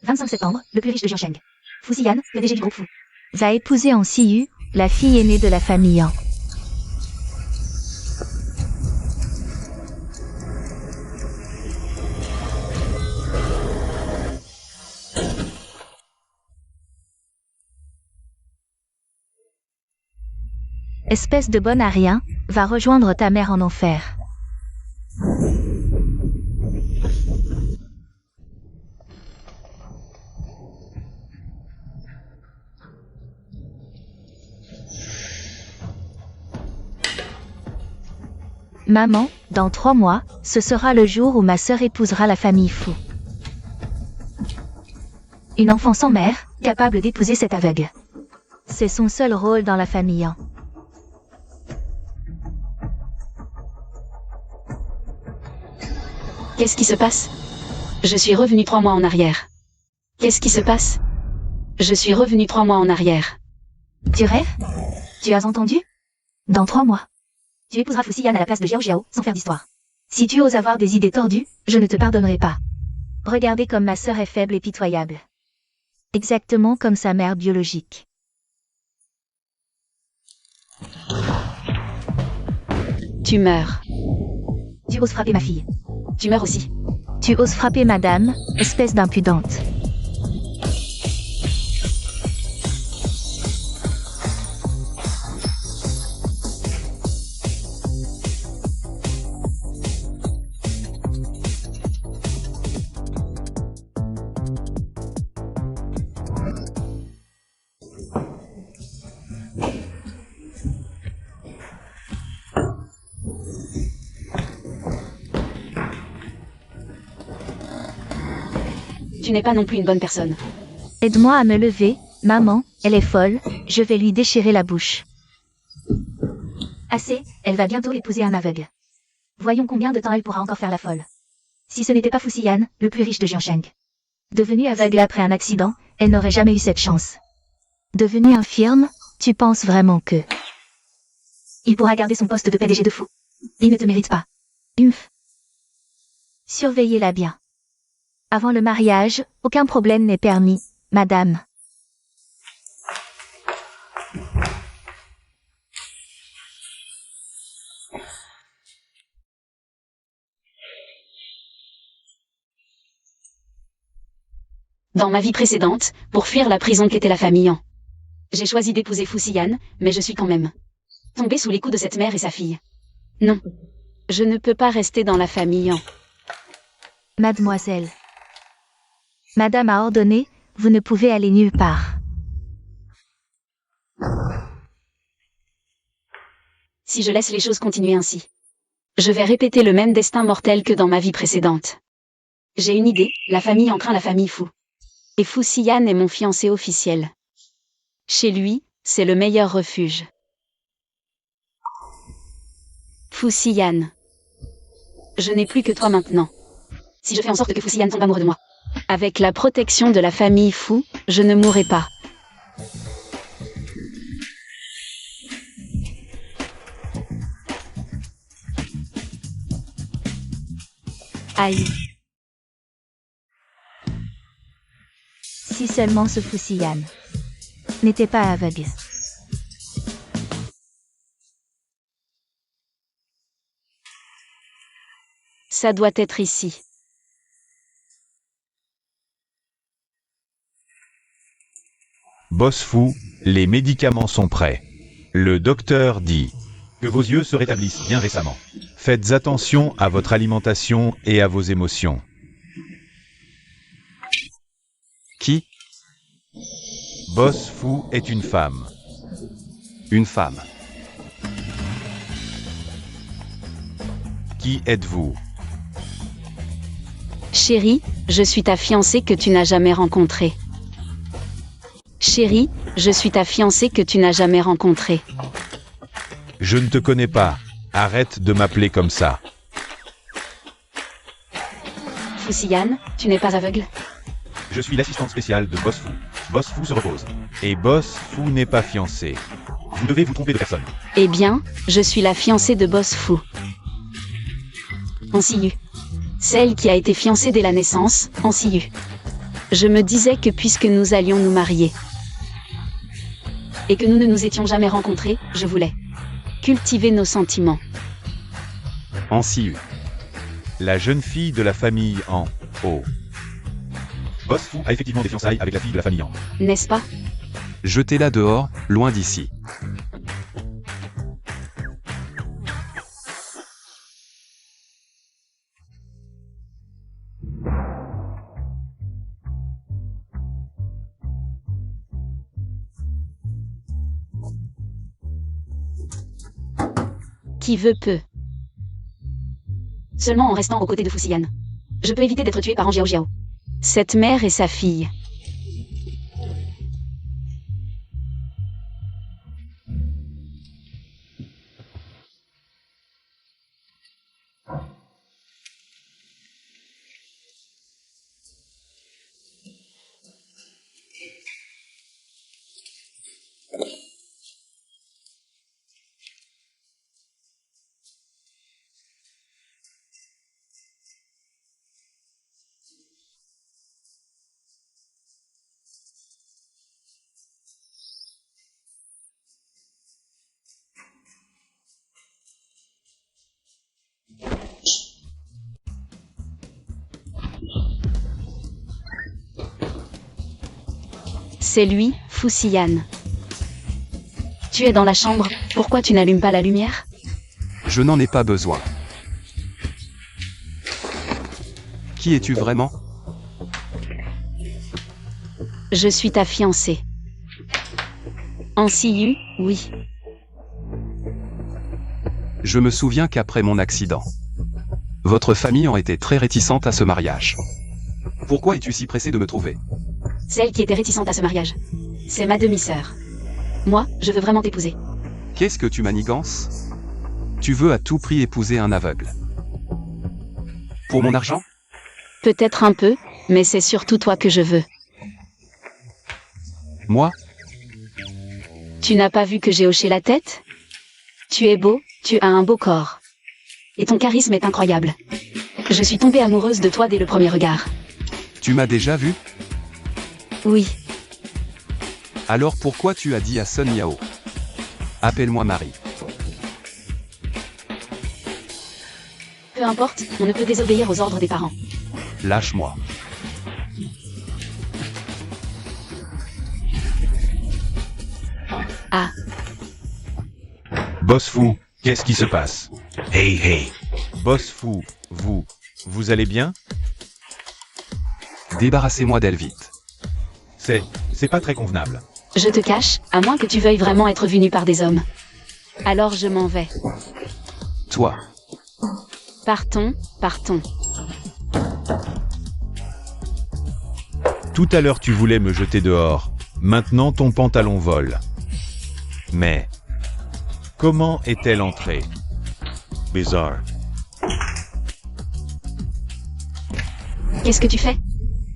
25 septembre, le plus riche de Jiansheng. Fu Xiyan, le DG du groupe Fu. Va épouser en Siyu, la fille aînée de la famille Yang. Espèce de bonne à rien, va rejoindre ta mère en enfer. Maman, dans 3 mois, ce sera le jour où ma sœur épousera la famille Fu. Une enfant sans mère, capable d'épouser cet aveugle. C'est son seul rôle dans la famille Yang. Qu'est-ce qui se passe? Je suis revenu 3 mois en arrière. Qu'est-ce qui se passe? Je suis revenu 3 mois en arrière. Tu rêves? Tu as entendu? Dans 3 mois. Tu épouseras Fu Xiyan à la place de Xiao Xiao, sans faire d'histoire. Si tu oses avoir des idées tordues, je ne te pardonnerai pas. Regardez comme ma sœur est faible et pitoyable. Exactement comme sa mère biologique. Tu meurs. Tu oses frapper ma fille. Tu meurs aussi. Tu oses frapper madame, espèce d'impudente. Tu n'es pas non plus une bonne personne. Aide-moi à me lever, maman, elle est folle, je vais lui déchirer la bouche. Assez, elle va bientôt épouser un aveugle. Voyons combien de temps elle pourra encore faire la folle. Si ce n'était pas Fu Xiyan, le plus riche de Jiansheng. Devenue aveugle après un accident, elle n'aurait jamais eu cette chance. Devenue infirme, tu penses vraiment que... Il pourra garder son poste de PDG de Fu. Il ne te mérite pas. Surveillez-la bien. Avant le mariage, aucun problème n'est permis, madame. Dans ma vie précédente, pour fuir la prison qu'était la famille Yang, j'ai choisi d'épouser Fu Xiyan, mais je suis quand même tombée sous les coups de cette mère et sa fille. Non. Je ne peux pas rester dans la famille Yang. Mademoiselle. Madame a ordonné, vous ne pouvez aller nulle part. Si je laisse les choses continuer ainsi, je vais répéter le même destin mortel que dans ma vie précédente. J'ai une idée, la famille Yang craint la famille Fu. Et Fu Xiyan est mon fiancé officiel. Chez lui, c'est le meilleur refuge. Fu Xiyan. Je n'ai plus que toi maintenant. Si je fais en sorte que Fu Xiyan tombe amoureux de moi. Avec la protection de la famille Fu, je ne mourrai pas. Aïe. Si seulement ce Fu Xiyan n'était pas aveugle. Ça doit être ici. Boss Fu, les médicaments sont prêts. Le docteur dit que vos yeux se rétablissent bien récemment. Faites attention à votre alimentation et à vos émotions. Qui? Boss Fu est une femme. Une femme. Qui êtes-vous? Chérie, je suis ta fiancée que tu n'as jamais rencontrée. Chérie, je suis ta fiancée que tu n'as jamais rencontrée. Je ne te connais pas. Arrête de m'appeler comme ça. Fu Xiyan, tu n'es pas aveugle? Je suis l'assistante spéciale de Boss Fu. Boss Fu se repose. Et Boss Fu n'est pas fiancé. Vous devez vous tromper de personne. Eh bien, je suis la fiancée de Boss Fu. En Siyu. Celle qui a été fiancée dès la naissance, en Siyu. Je me disais que puisque nous allions nous marier, et que nous ne nous étions jamais rencontrés, je voulais cultiver nos sentiments. En Siu. La jeune fille de la famille en haut. Boss Fu a effectivement des fiançailles avec la fille de la famille en. N'est-ce pas? Jetez-la dehors, loin d'ici. Qui veut peut. Seulement en restant aux côtés de Fusiyan. Je peux éviter d'être tué par Jiao Jiao. Cette mère et sa fille. C'est lui, Fusiyan. Tu es dans la chambre, pourquoi tu n'allumes pas la lumière? Je n'en ai pas besoin. Qui es-tu vraiment? Je suis ta fiancée. En Siu, oui. Je me souviens qu'après mon accident, votre famille en était très réticente à ce mariage. Pourquoi es-tu si pressé de me trouver? Celle qui était réticente à ce mariage. C'est ma demi-sœur. Moi, je veux vraiment t'épouser. Qu'est-ce que tu manigances? Tu veux à tout prix épouser un aveugle. Pour mon argent? Peut-être un peu, mais c'est surtout toi que je veux. Moi? Tu n'as pas vu que j'ai hoché la tête? Tu es beau, tu as un beau corps. Et ton charisme est incroyable. Je suis tombée amoureuse de toi dès le premier regard. Tu m'as déjà vu? Oui, Alors pourquoi tu as dit à Sun Yao? Appelle-moi Marie. peu importe, on ne peut désobéir aux ordres des parents. Lâche-moi. Ah, Boss Fu, qu'est-ce qui se passe? Hey, hey. Boss Fu, vous allez bien? Débarrassez-moi d'elle vite. C'est pas très convenable. je te cache, à moins que tu veuilles vraiment être vu nu par des hommes. Alors je m'en vais. Toi, Partons, partons. Tout à l'heure tu voulais me jeter dehors, maintenant ton pantalon vole. Mais, comment est-elle entrée? Bizarre. Qu'est-ce que tu fais?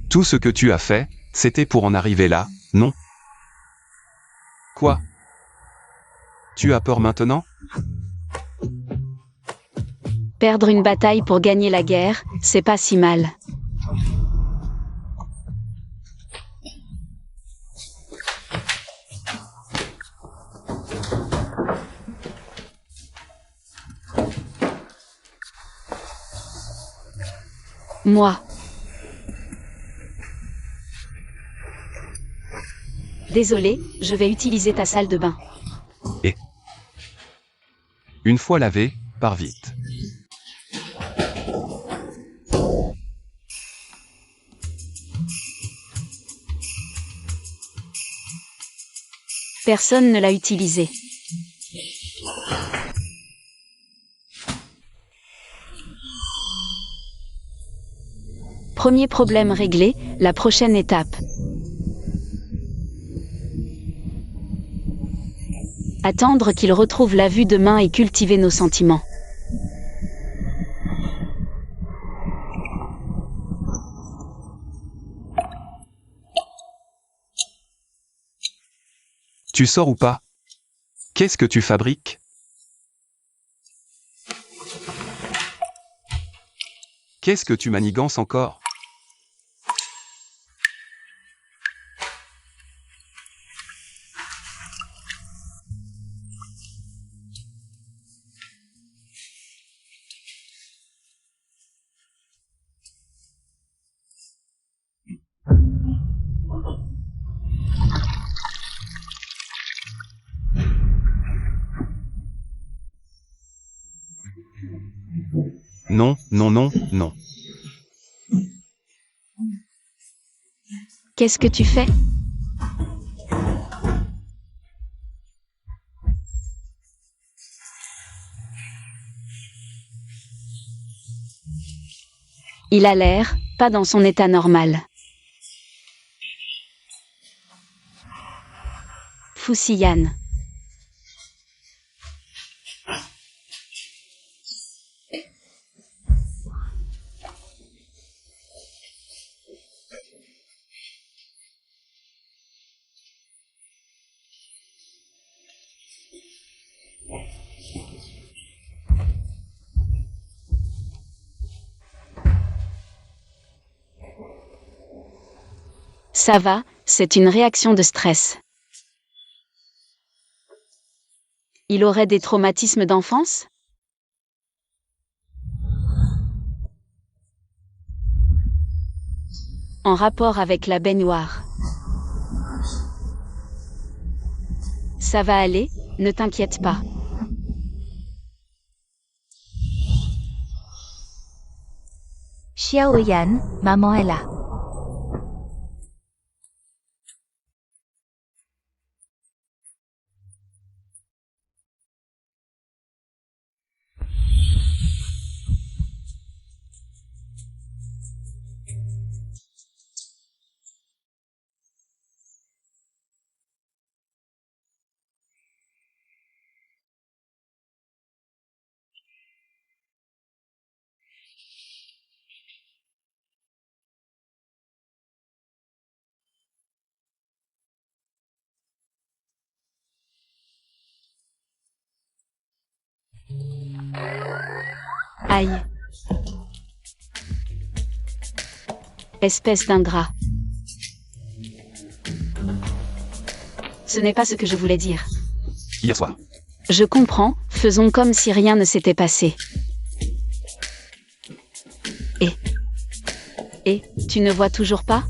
tout ce que tu as fait, c'était pour en arriver là, non? Quoi? Tu as peur maintenant? Perdre une bataille pour gagner la guerre, c'est pas si mal. Moi. Désolé, je vais utiliser ta salle de bain. Une fois lavé, pars vite. Personne ne l'a utilisé. Premier problème réglé, la prochaine étape. Attendre qu'il retrouve la vue de main et cultiver nos sentiments. Tu sors ou pas? Qu'est-ce que tu fabriques? Qu'est-ce que tu manigances encore? Non, non, non, non. Qu'est-ce que tu fais? Il a l'air, pas dans son état normal. Fusiyan. Ça va, c'est une réaction de stress. Il aurait des traumatismes d'enfance? En rapport avec la baignoire. Ça va aller, ne t'inquiète pas. Xiaoyan, maman est là. Aïe. Espèce d'ingrat. Ce n'est pas ce que je voulais dire. Hier soir. Je comprends, faisons comme si rien ne s'était passé. Et, tu ne vois toujours pas?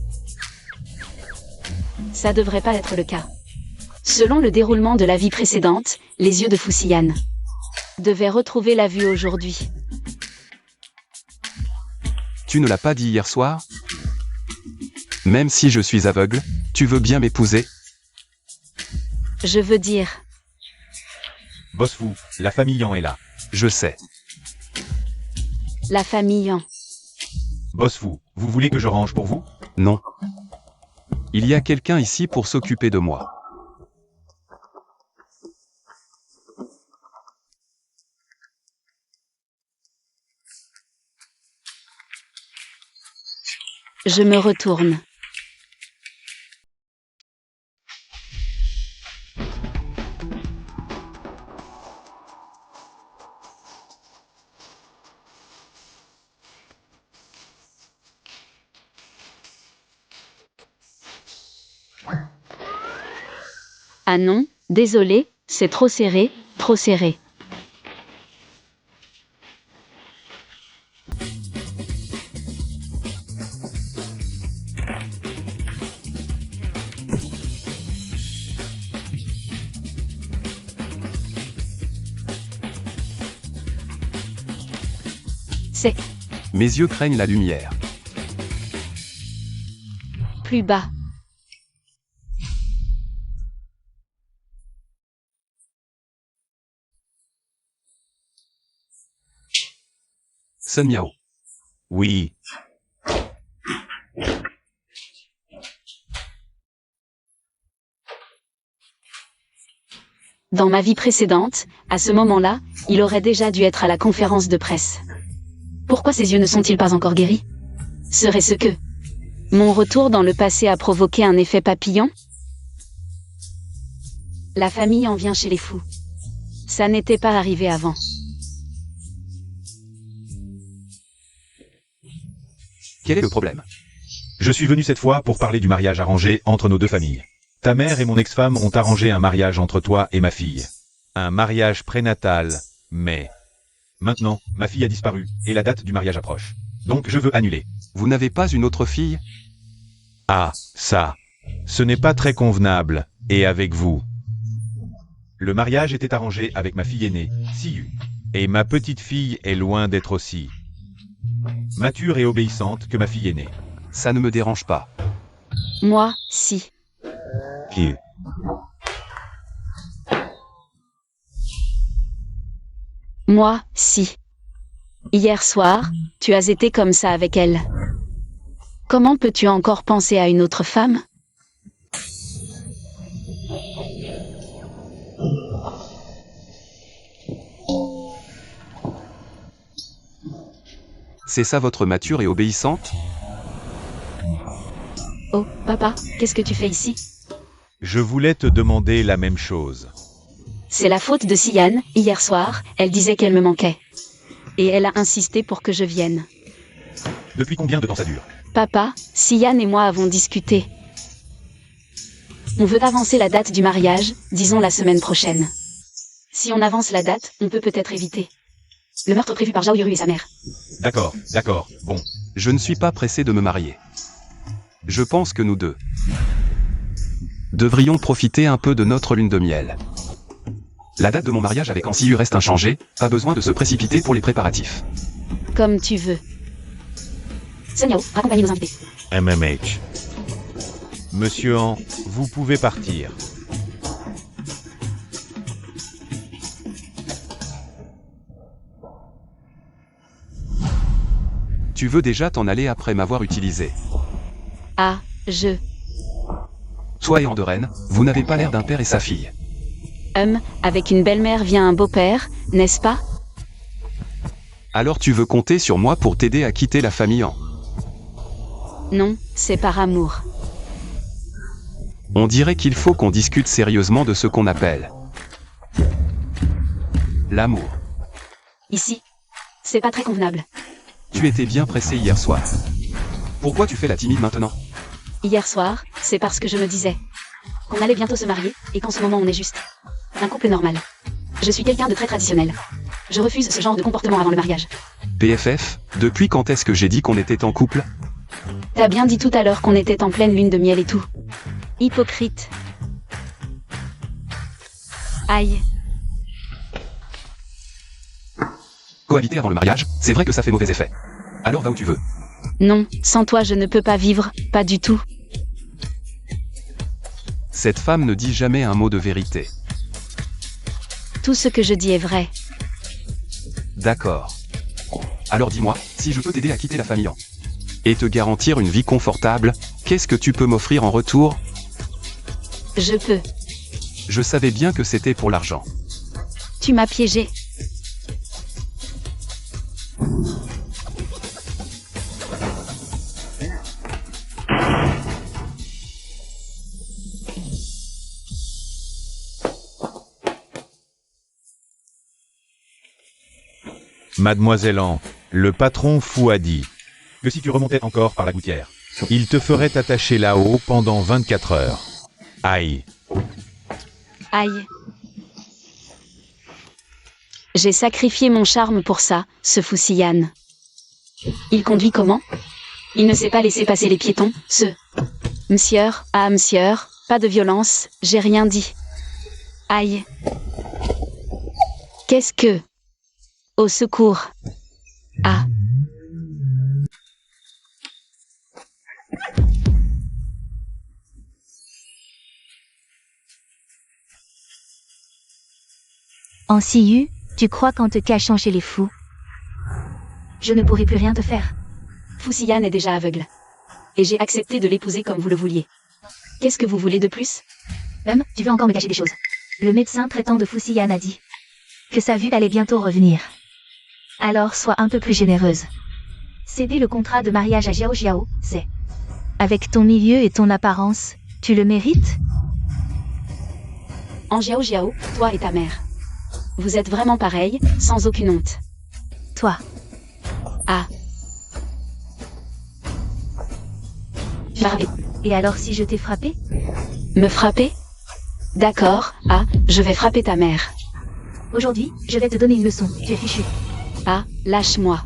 Ça devrait pas être le cas. Selon le déroulement de la vie précédente, les yeux de Fusiyan devaient retrouver la vue aujourd'hui. Tu ne l'as pas dit hier soir? Même si je suis aveugle, tu veux bien m'épouser? Je veux dire, Boss Fu, la famille Yang est là. Je sais. la famille Yang. Boss Fu, vous voulez que je range pour vous? Non. Il y a quelqu'un ici pour s'occuper de moi. Je me retourne. Ah non, désolé, c'est trop serré, trop serré. C'est Mes yeux craignent la lumière. plus bas. Sun Miao. Oui. Dans ma vie précédente, à ce moment-là, il aurait déjà dû être à la conférence de presse. Pourquoi ses yeux ne sont-ils pas encore guéris? Serait-ce que mon retour dans le passé a provoqué un effet papillon? La famille en vient chez les fous. Ça n'était pas arrivé avant. Quel est le problème? Je suis venu cette fois pour parler du mariage arrangé entre nos deux familles. Ta mère et mon ex-femme ont arrangé un mariage entre toi et ma fille. Un mariage prénatal, mais... Maintenant, ma fille a disparu, et la date du mariage approche. Donc je veux annuler. Vous n'avez pas une autre fille? Ah, ça. Ce n'est pas très convenable, et avec vous. Le mariage était arrangé avec ma fille aînée, Siyu. Et ma petite fille est loin d'être aussi mature et obéissante que ma fille aînée. Ça ne me dérange pas. Moi, si. You. Moi, si. Hier soir, tu as été comme ça avec elle. Comment peux-tu encore penser à une autre femme? C'est ça votre mature et obéissante? Oh, papa, qu'est-ce que tu fais ici? Je voulais te demander la même chose. C'est la faute de Sian. Hier soir, elle disait qu'elle me manquait. Et elle a insisté pour que je vienne. Depuis combien de temps ça dure? Papa, Sian et moi avons discuté. On veut avancer la date du mariage, disons la semaine prochaine. Si on avance la date, on peut peut-être éviter le meurtre prévu par Zhao Yuru et sa mère. D'accord, bon. Je ne suis pas pressé de me marier. Je pense que nous deux devrions profiter un peu de notre lune de miel. La date de mon mariage avec Ansiu reste inchangée, pas besoin de se précipiter pour les préparatifs. Comme tu veux. Sun Yao, raccompagnez nos invités. MMH. Monsieur Han, vous pouvez partir. Tu veux déjà t'en aller après m'avoir utilisé. Ah, je... Toi et Andorène, vous n'avez pas l'air d'un père et sa fille. Avec une belle-mère vient un beau-père, n'est-ce pas? Alors tu veux compter sur moi pour t'aider à quitter la famille Han. Non, c'est par amour. On dirait qu'il faut qu'on discute sérieusement de ce qu'on appelle l'amour. Ici, c'est pas très convenable. Tu étais bien pressé hier soir. Pourquoi tu fais la timide maintenant? Hier soir, c'est parce que je me disais qu'on allait bientôt se marier, et qu'en ce moment on est juste un couple normal. Je suis quelqu'un de très traditionnel. Je refuse ce genre de comportement avant le mariage. PFF, depuis quand est-ce que j'ai dit qu'on était en couple? T'as bien dit tout à l'heure qu'on était en pleine lune de miel et tout. Hypocrite. Aïe. Cohabiter avant le mariage, c'est vrai que ça fait mauvais effet. Alors va où tu veux. Non, sans toi je ne peux pas vivre, pas du tout. Cette femme ne dit jamais un mot de vérité. Tout ce que je dis est vrai. D'accord. Alors dis-moi, si je peux t'aider à quitter la famille Han et te garantir une vie confortable, qu'est-ce que tu peux m'offrir en retour? Je peux. Je savais bien que c'était pour l'argent. Tu m'as piégé. Mademoiselle Han, le patron Fu a dit que si tu remontais encore par la gouttière, il te ferait attacher là-haut pendant 24 heures. Aïe. Aïe. J'ai sacrifié mon charme pour ça, ce fou Sian. Il conduit comment? Il ne sait pas laisser passer les piétons, ce... Monsieur, ah monsieur, pas de violence, j'ai rien dit. Aïe. Qu'est-ce que... Au secours. Ah. Ansiu, tu crois qu'en te cachant chez les fous, Je ne pourrai plus rien te faire. Fu Sian est déjà aveugle. Et j'ai accepté de l'épouser comme vous le vouliez. Qu'est-ce que vous voulez de plus? Tu veux encore me cacher des choses. Le médecin traitant de Fu Sian a dit que sa vue allait bientôt revenir. Alors sois un peu plus généreuse. Céder le contrat de mariage à Jiao Jiao, c'est... avec ton milieu et ton apparence, tu le mérites? En Jiao Jiao, toi et ta mère. Vous êtes vraiment pareils, sans aucune honte. Toi. Ah. Frappé. Et alors si je t'ai frappé? Me frapper? D'accord, ah, je vais frapper ta mère. Aujourd'hui, je vais te donner une leçon, tu es fichu. Ah, lâche-moi.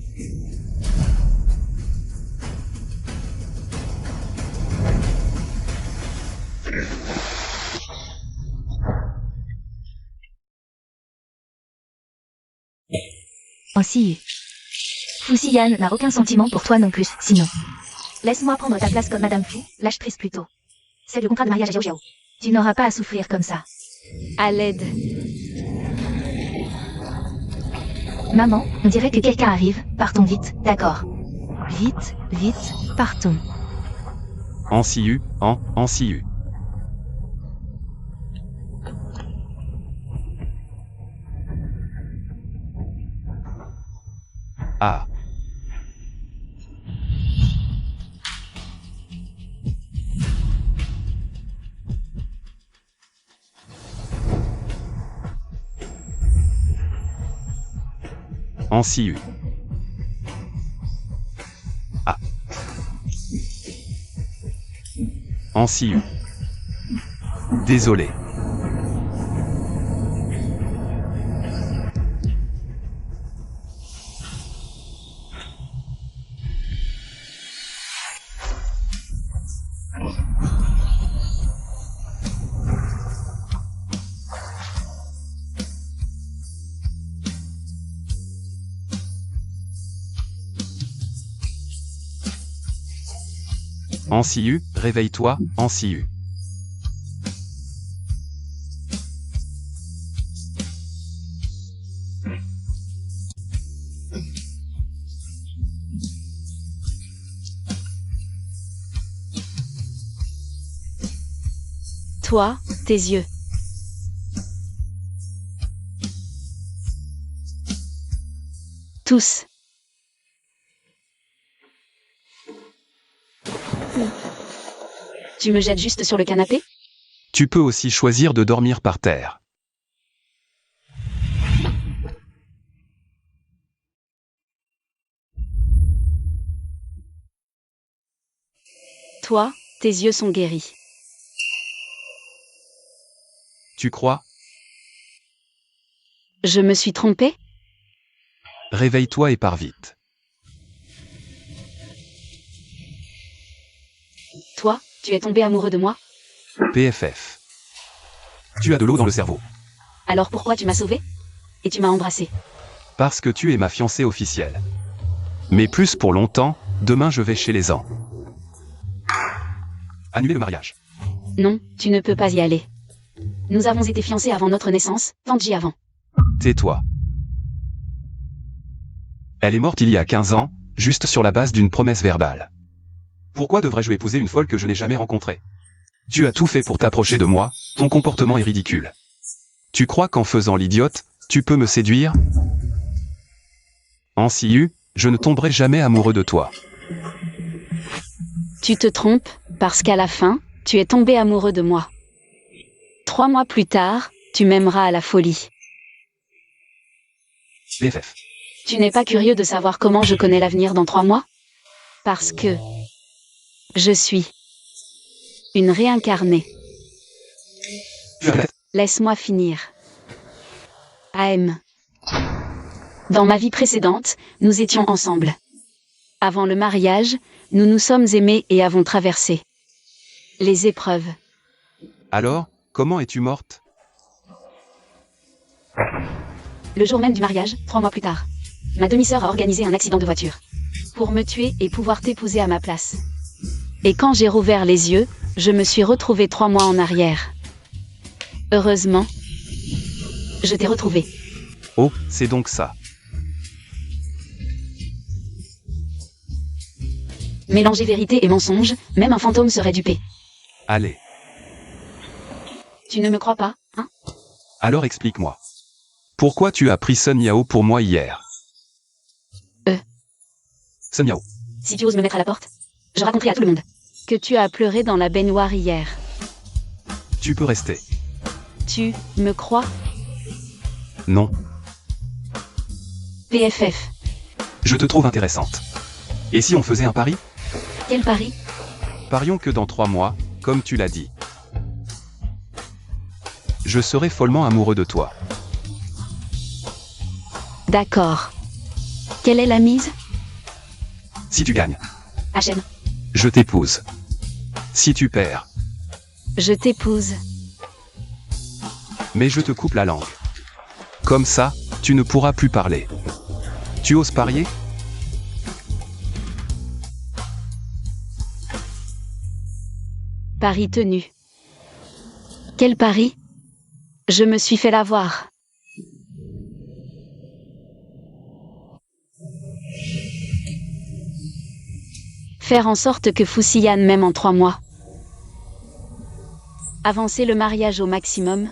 Ainsi. Fuxian n'a aucun sentiment pour toi non plus, sinon. Laisse-moi prendre ta place comme Madame Fu, lâche prise plutôt. C'est le contrat de mariage à Jiao Jiao. Tu n'auras pas à souffrir comme ça. À l'aide. Maman, on dirait que quelqu'un arrive, partons vite, d'accord. Vite, vite, partons. En Siu, en Siu. Ah. En Siu. Ah. En Siu. Désolé. En Siu, réveille-toi, en Siu. Toi, tes yeux. Tous. Tu me jettes juste sur le canapé? Tu peux aussi choisir de dormir par terre. Toi, tes yeux sont guéris. Tu crois? Je me suis trompée? Réveille-toi et pars vite. Toi, tu es tombé amoureux de moi? PFF. Tu as de l'eau dans le cerveau. Alors pourquoi tu m'as sauvée? Et tu m'as embrassée? Parce que tu es ma fiancée officielle. Mais plus pour longtemps, demain je vais chez les ans. Annuler le mariage. Non, tu ne peux pas y aller. Nous avons été fiancés avant notre naissance, Tanji avant. Tais-toi. Elle est morte il y a 15 ans, juste sur la base d'une promesse verbale. Pourquoi devrais-je épouser une folle que je n'ai jamais rencontrée? Tu as tout fait pour t'approcher de moi, ton comportement est ridicule. Tu crois qu'en faisant l'idiote, tu peux me séduire? En Siu, je ne tomberai jamais amoureux de toi. Tu te trompes, parce qu'à la fin, tu es tombé amoureux de moi. 3 mois plus tard, tu m'aimeras à la folie. PFF. Tu n'es pas curieux de savoir comment je connais l'avenir dans 3 mois? Parce que je suis une réincarnée. Laisse-moi finir. AM. Dans ma vie précédente, nous étions ensemble. Avant le mariage, nous nous sommes aimés et avons traversé les épreuves. Alors, comment es-tu morte? Le jour même du mariage, 3 mois plus tard, ma demi-sœur a organisé un accident de voiture pour me tuer et pouvoir t'épouser à ma place. Et quand j'ai rouvert les yeux, je me suis retrouvée 3 mois en arrière. Heureusement, je t'ai retrouvée. Oh, c'est donc ça. Mélanger vérité et mensonge, même un fantôme serait dupé. Allez. Tu ne me crois pas, hein? Alors explique-moi. Pourquoi tu as pris Sun Yao pour moi hier? Sun Yao. Si tu oses me mettre à la porte, je raconterai à tout le monde que tu as pleuré dans la baignoire hier. Tu peux rester. Tu me crois? Non. PFF. Je te trouve intéressante. Et si on faisait un pari? Quel pari? Parions que dans 3 mois, comme tu l'as dit, je serai follement amoureux de toi. D'accord. Quelle est la mise? Si tu gagnes, HM. je t'épouse. Si tu perds, Je t'épouse. mais je te coupe la langue. Comme ça, tu ne pourras plus parler. Tu oses parier? Pari tenu. Quel pari? Je me suis fait l'avoir. Faire en sorte que Fusiyan m'aime en 3 mois. Avancer le mariage au maximum.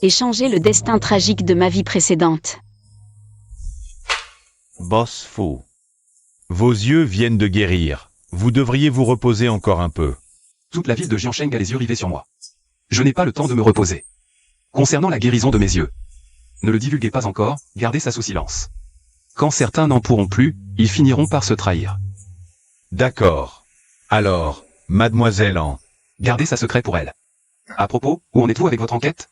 Et changer le destin tragique de ma vie précédente. Boss Fu. Vos yeux viennent de guérir. Vous devriez vous reposer encore un peu. Toute la ville de Jiansheng a les yeux rivés sur moi. Je n'ai pas le temps de me reposer. Concernant la guérison de mes yeux, ne le divulguez pas encore, gardez ça sous silence. Quand certains n'en pourront plus, ils finiront par se trahir. D'accord. Alors, mademoiselle An. Gardez ça secret pour elle. À propos, où en êtes-vous avec votre enquête?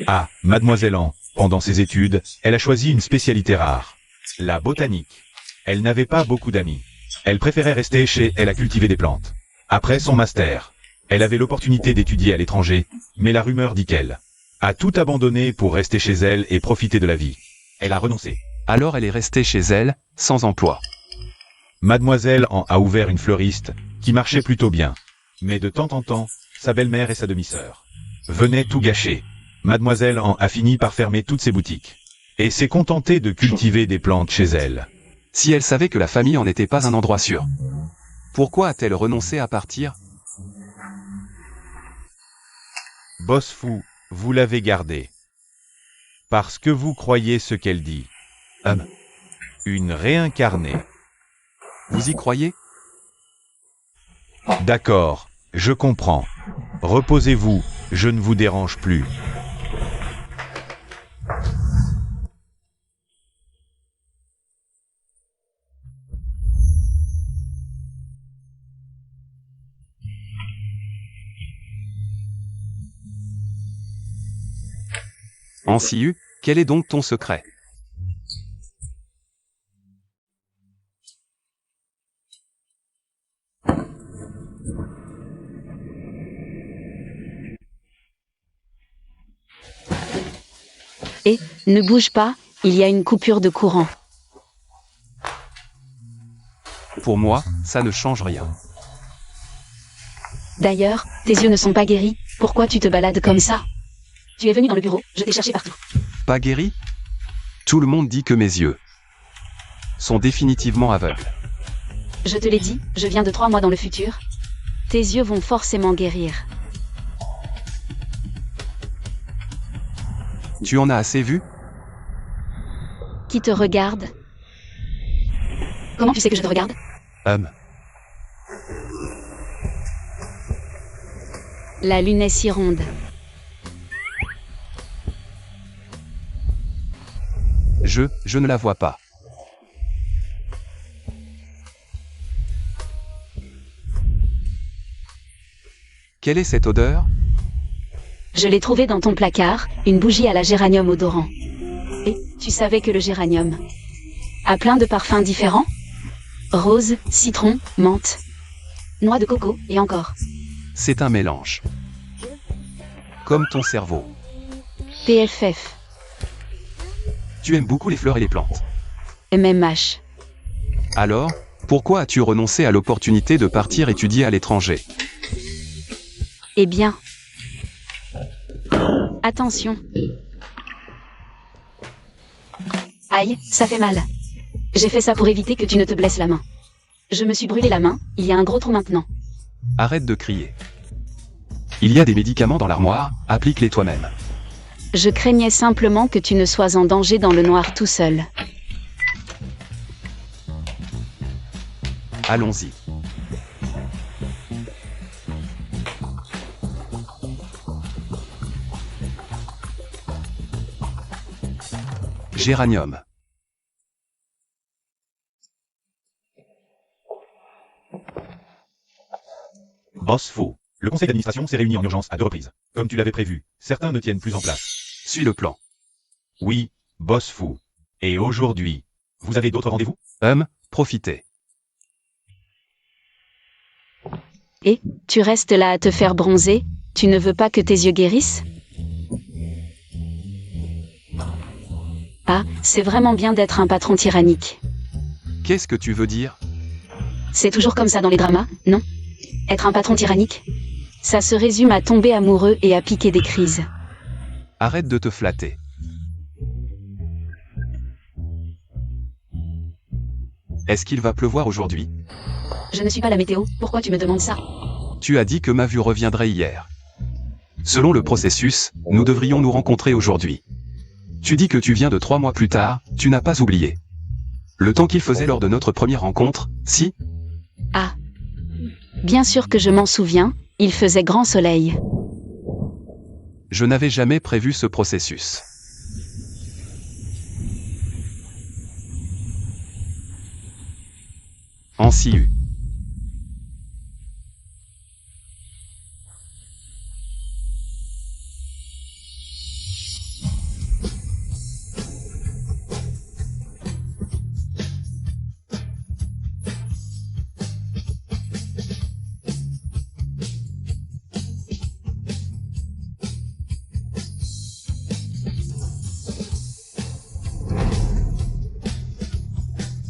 Ah, mademoiselle An, pendant ses études, elle a choisi une spécialité rare. La botanique. Elle n'avait pas beaucoup d'amis. Elle préférait rester chez elle à cultiver des plantes. Après son master, elle avait l'opportunité d'étudier à l'étranger, mais la rumeur dit qu'elle a tout abandonné pour rester chez elle et profiter de la vie. Elle a renoncé. Alors elle est restée chez elle, sans emploi. Mademoiselle An a ouvert une fleuriste, qui marchait plutôt bien. Mais de temps en temps, sa belle-mère et sa demi-sœur venaient tout gâcher. Mademoiselle An a fini par fermer toutes ses boutiques. Et s'est contentée de cultiver des plantes chez elle. Si elle savait que la famille en n'était pas un endroit sûr, pourquoi a-t-elle renoncé à partir? Boss Fu, vous l'avez gardée. Parce que vous croyez ce qu'elle dit. Une réincarnée. Vous y croyez? D'accord, je comprends. Reposez-vous, je ne vous dérange plus. Ansiu, quel est donc ton secret? Et, ne bouge pas, il y a une coupure de courant. Pour moi, ça ne change rien. D'ailleurs, tes yeux ne sont pas guéris, pourquoi tu te balades comme ça? Tu es venu dans le bureau, je t'ai cherché partout. Pas guéri? Tout le monde dit que mes yeux sont définitivement aveugles. Je te l'ai dit, je viens de 3 mois dans le futur. Tes yeux vont forcément guérir. Tu en as assez vu? Qui te regarde? Comment tu sais que je te regarde? La lune est si ronde. Je ne la vois pas. Quelle est cette odeur? Je l'ai trouvée dans ton placard, une bougie à la géranium odorant. Et, tu savais que le géranium a plein de parfums différents? Rose, citron, menthe, noix de coco, et encore. C'est un mélange. Comme ton cerveau. PFF, Tu aimes beaucoup les fleurs et les plantes. MMH. Alors, pourquoi as-tu renoncé à l'opportunité de partir étudier à l'étranger? Eh bien. Attention. Aïe, ça fait mal. J'ai fait ça pour éviter que tu ne te blesses la main. Je me suis brûlé la main, il y a un gros trou maintenant. Arrête de crier. Il y a des médicaments dans l'armoire, applique-les toi-même. Je craignais simplement que tu ne sois en danger dans le noir tout seul. Allons-y. Géranium. Boss Fu, le conseil d'administration s'est réuni en urgence à 2 reprises. Comme tu l'avais prévu, certains ne tiennent plus en place. Suis le plan. Oui, Boss Fu. Et aujourd'hui, vous avez d'autres rendez-vous? Profitez. Et, tu restes là à te faire bronzer, tu ne veux pas que tes yeux guérissent? Ah, c'est vraiment bien d'être un patron tyrannique. Qu'est-ce que tu veux dire? C'est toujours comme ça dans les dramas, non? Être un patron tyrannique? Ça se résume à tomber amoureux et à piquer des crises. Arrête de te flatter. Est-ce qu'il va pleuvoir aujourd'hui? Je ne suis pas la météo, pourquoi tu me demandes ça? Tu as dit que ma vue reviendrait hier. Selon le processus, nous devrions nous rencontrer aujourd'hui. Tu dis que tu viens de 3 mois plus tard, tu n'as pas oublié. Le temps qu'il faisait lors de notre première rencontre, si? Ah. Bien sûr que je m'en souviens, il faisait grand soleil. Je n'avais jamais prévu ce processus. En CIU.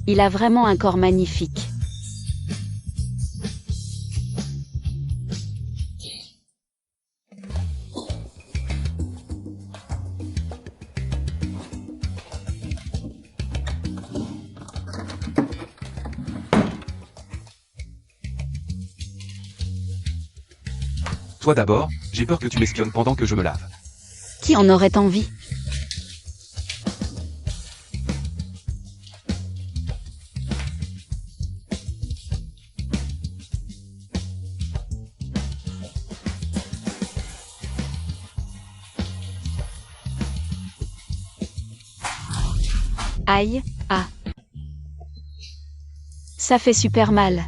Il a vraiment un corps magnifique. Toi d'abord, j'ai peur que tu m'espionnes pendant que je me lave. Qui en aurait envie? Aïe, ah. Ça fait super mal.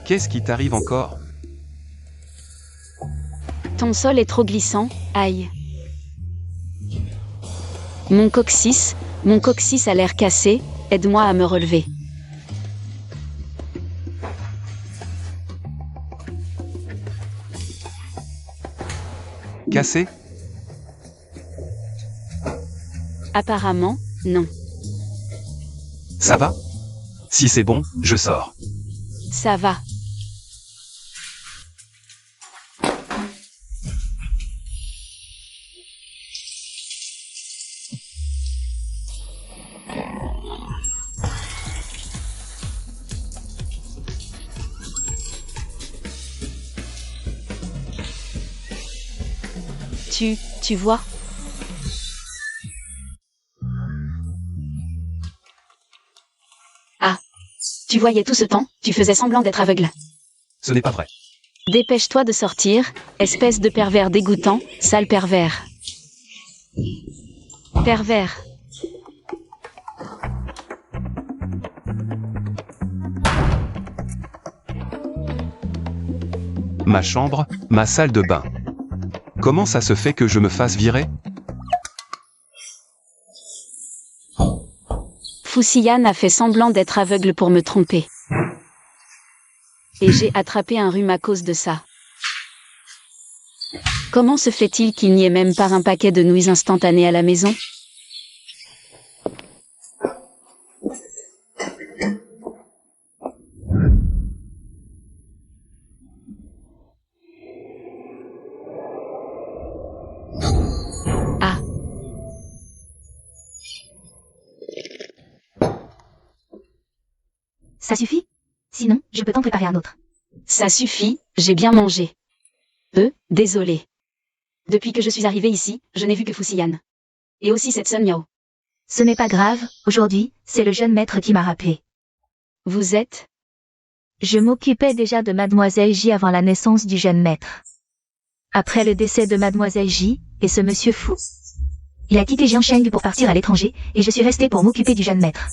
Qu'est-ce qui t'arrive encore? Ton sol est trop glissant, aïe. Mon coccyx a l'air cassé, aide-moi à me relever. Cassé? Apparemment, non. Ça va? Si c'est bon, je sors. Ça va. Tu vois? Ah. Tu voyais tout ce temps, tu faisais semblant d'être aveugle. Ce n'est pas vrai. Dépêche-toi de sortir, espèce de pervers dégoûtant, sale pervers. Pervers. Ma chambre, ma salle de bain. Comment ça se fait que je me fasse virer? Foussiane a fait semblant d'être aveugle pour me tromper. Et j'ai attrapé un rhume à cause de ça. Comment se fait-il qu'il n'y ait même pas un paquet de nouilles instantanées à la maison? Ah. Ça suffit? Sinon, je peux t'en préparer un autre. Ça suffit, j'ai bien mangé. Désolé. Depuis que je suis arrivée ici, je n'ai vu que Foussiane. Et aussi cette Sun Miao. Ce n'est pas grave, aujourd'hui, c'est le jeune maître qui m'a rappelé. Vous êtes? Je m'occupais déjà de Mademoiselle J avant la naissance du jeune maître. Après le décès de Mademoiselle J, et ce monsieur fou. Il a quitté Jiansheng pour partir à l'étranger, et je suis restée pour m'occuper du jeune maître.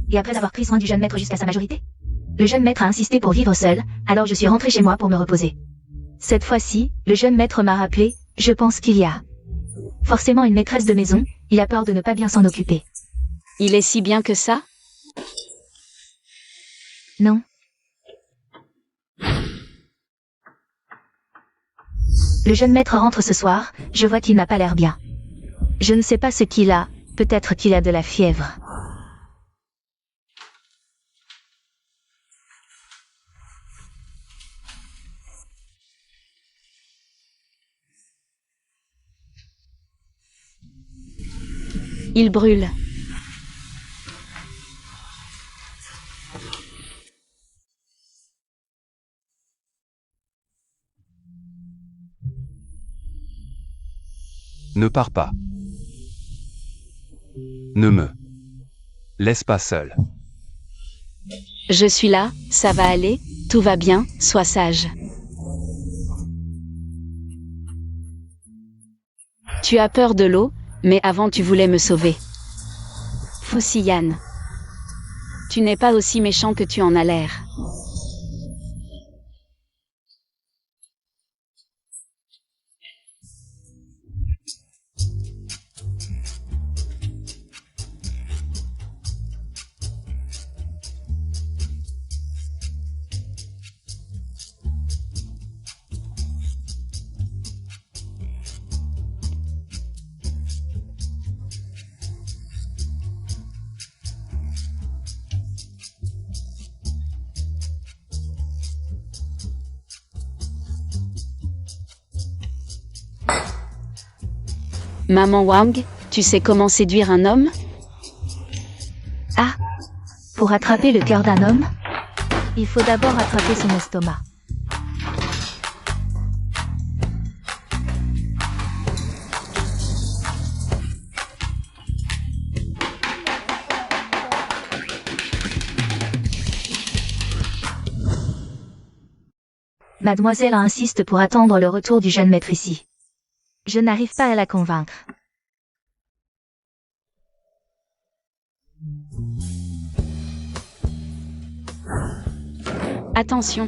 Et après avoir pris soin du jeune maître jusqu'à sa majorité, le jeune maître a insisté pour vivre seul, alors je suis rentrée chez moi pour me reposer. Cette fois-ci, le jeune maître m'a rappelé, je pense qu'il y a forcément une maîtresse de maison, il a peur de ne pas bien s'en occuper. Il est si bien que ça? Non. Le jeune maître rentre ce soir, je vois qu'il n'a pas l'air bien. Je ne sais pas ce qu'il a, peut-être qu'il a de la fièvre. Il brûle. Ne pars pas. Ne me laisse pas seul. Je suis là, ça va aller, tout va bien, sois sage. Tu as peur de l'eau, mais avant tu voulais me sauver. Fusiyan. Tu n'es pas aussi méchant que tu en as l'air. Maman Wang, tu sais comment séduire un homme? Ah! Pour attraper le cœur d'un homme, il faut d'abord attraper son estomac. Mademoiselle insiste pour attendre le retour du jeune maître ici. Je n'arrive pas à la convaincre. Attention.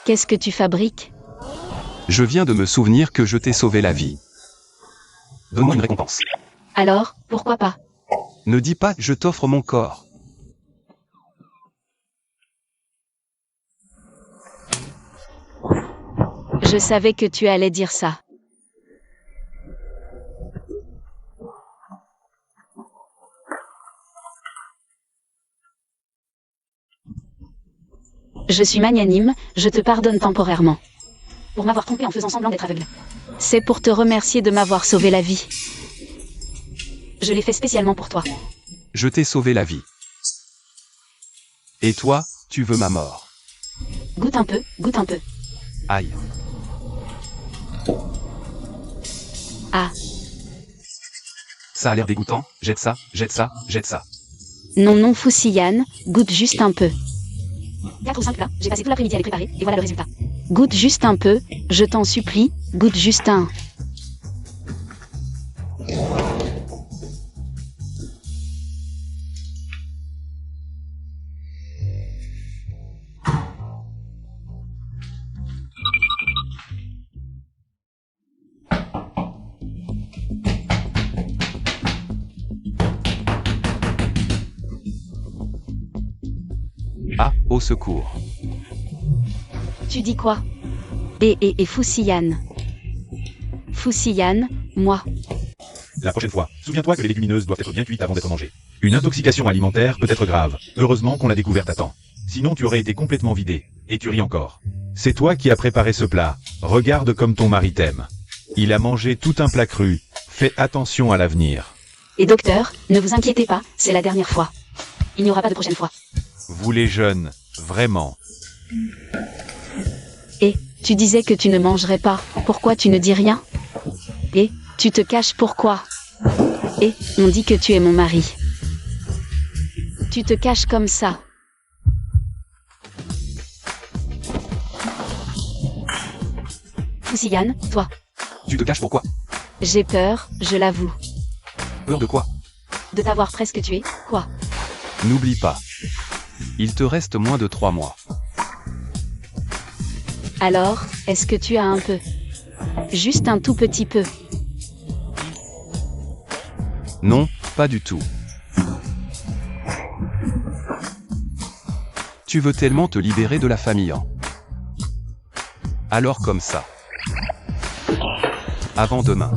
Qu'est-ce que tu fabriques? Je viens de me souvenir que je t'ai sauvé la vie. Donne-moi une récompense. Alors, pourquoi pas? Ne dis pas « je t'offre mon corps ». Je savais que tu allais dire ça. Je suis magnanime, je te pardonne temporairement. Pour m'avoir trompé en faisant semblant d'être aveugle. C'est pour te remercier de m'avoir sauvé la vie. Je l'ai fait spécialement pour toi. Je t'ai sauvé la vie. Et toi, tu veux ma mort. Goûte un peu, goûte un peu. Aïe. Ah. Ça a l'air dégoûtant, jette ça, jette ça, jette ça. Non, non, Fusiyan, goûte juste un peu. 4 ou 5 plats, j'ai passé tout l'après-midi à les préparer, et voilà le résultat. Goûte juste un peu, je t'en supplie, goûte juste un. Ah, au secours. Tu dis quoi? Et Fusiyan. Fusiyan, moi. La prochaine fois, souviens-toi que les légumineuses doivent être bien cuites avant d'être mangées. Une intoxication alimentaire peut être grave. Heureusement qu'on l'a découverte à temps. Sinon tu aurais été complètement vidé. Et tu ris encore. C'est toi qui as préparé ce plat. Regarde comme ton mari t'aime. Il a mangé tout un plat cru. Fais attention à l'avenir. Et docteur, ne vous inquiétez pas, c'est la dernière fois. Il n'y aura pas de prochaine fois. Vous les jeunes, vraiment. Et, tu disais que tu ne mangerais pas, pourquoi tu ne dis rien? Et, tu te caches pourquoi? Et, on dit que tu es mon mari. Tu te caches comme ça. Fusiyan, toi. Tu te caches pourquoi? J'ai peur, je l'avoue. Peur de quoi? De t'avoir presque tué, quoi? N'oublie pas. Il te reste moins de 3 mois. Alors, est-ce que tu as un peu? Juste un tout petit peu. Non, pas du tout. Tu veux tellement te libérer de la famille, hein. Alors comme ça. Avant demain.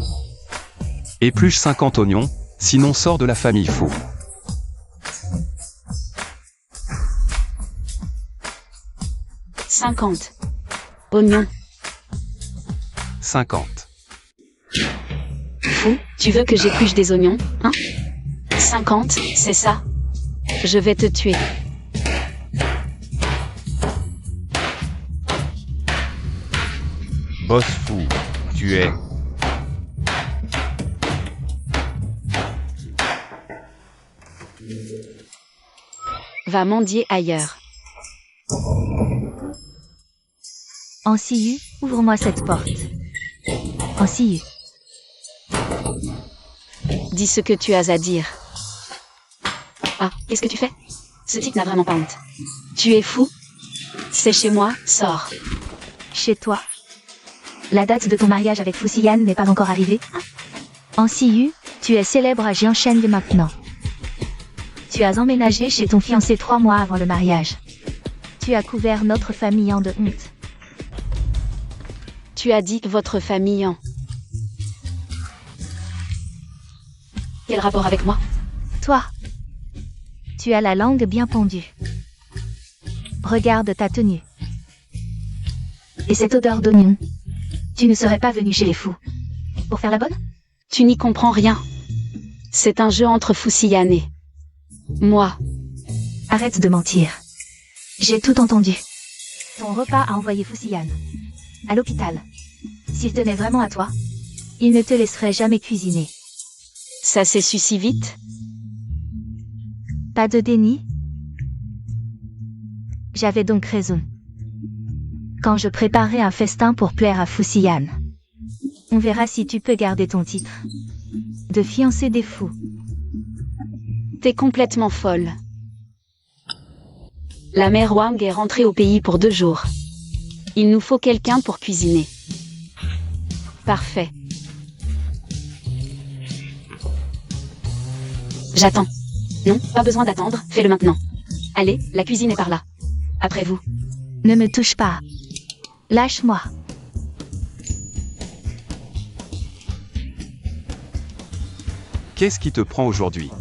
Épluche 50 oignons, sinon sors de la famille fou. « 50. Oignons. 50. Fou, tu veux que j'épluche des oignons, hein? 50, c'est ça? Je vais te tuer. Boss fou, tu es. Va mendier ailleurs. Ansiu, ouvre-moi cette porte. Ansiu. Dis ce que tu as à dire. Ah, qu'est-ce que tu fais? Ce type n'a vraiment pas honte. Tu es fou? C'est chez moi, sors. Chez toi. La date de ton mariage avec Fusiyan n'est pas encore arrivée. Ansiu, tu es célèbre à Jiansheng maintenant. Tu as emménagé chez ton fiancé 3 mois avant le mariage. Tu as couvert notre famille en de honte. Tu as dit votre famille en... Quel rapport avec moi? Toi. Tu as la langue bien pendue. Regarde ta tenue. Et cette odeur d'oignon. Tu ne serais pas venu chez les fous. Pour faire la bonne? Tu n'y comprends rien. C'est un jeu entre Fusiyan et... moi. Arrête de mentir. J'ai tout entendu. Ton repas a envoyé Fusiyan. À l'hôpital. S'il tenait vraiment à toi, Il ne te laisserait jamais cuisiner. Ça s'est su si vite? Pas de déni? J'avais donc raison. Quand je préparais un festin pour plaire à Fusiyan. On verra si tu peux garder ton titre. De fiancé des fous. T'es complètement folle. La mère Wang est rentrée au pays pour 2 jours. Il nous faut quelqu'un pour cuisiner. Parfait. J'attends. Non, pas besoin d'attendre, fais-le maintenant. Allez, la cuisine est par là. Après vous. Ne me touche pas. Lâche-moi. Qu'est-ce qui te prend aujourd'hui?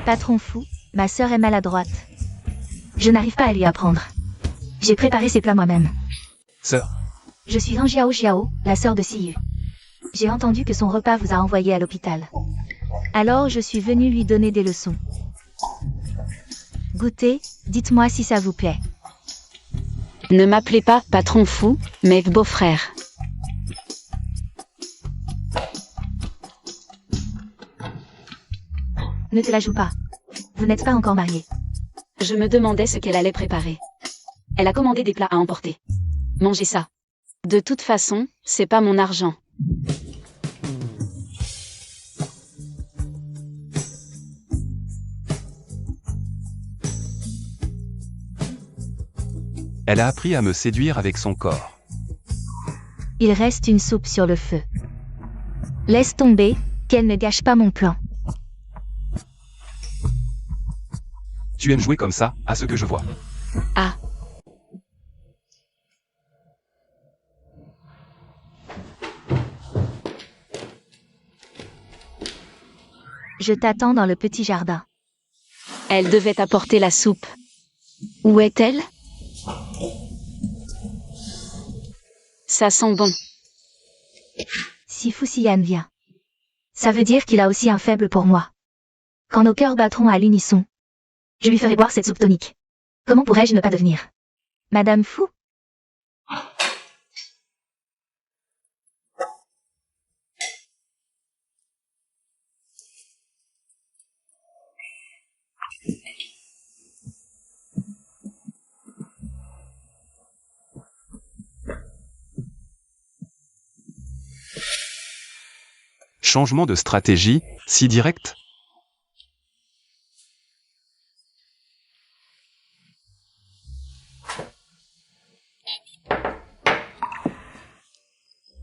Patron fou, ma sœur est maladroite. je n'arrive pas à lui apprendre. J'ai préparé ses plats moi-même. Sœur. Je suis Ranjiao Jiao, la sœur de Siyu. J'ai entendu que son repas vous a envoyé à l'hôpital. Alors je suis venue lui donner des leçons. Goûtez, dites-moi si ça vous plaît. Ne m'appelez pas patron fou, mais beau-frère. Ne te la joue pas. Vous n'êtes pas encore mariés. Je me demandais ce qu'elle allait préparer. Elle a commandé des plats à emporter. Mangez ça. De toute façon, c'est pas mon argent. Elle a appris à me séduire avec son corps. Il reste une soupe sur le feu. Laisse tomber, qu'elle ne gâche pas mon plan. Tu aimes jouer comme ça, à ce que je vois. Ah. Je t'attends dans le petit jardin. Elle devait apporter la soupe. Où est-elle? Ça sent bon. Si Fusiyan vient. Ça veut dire qu'il a aussi un faible pour moi. Quand nos cœurs battront à l'unisson, je lui ferai boire cette soupe tonique. Comment pourrais-je ne pas devenir Madame Fou? Changement de stratégie, si direct?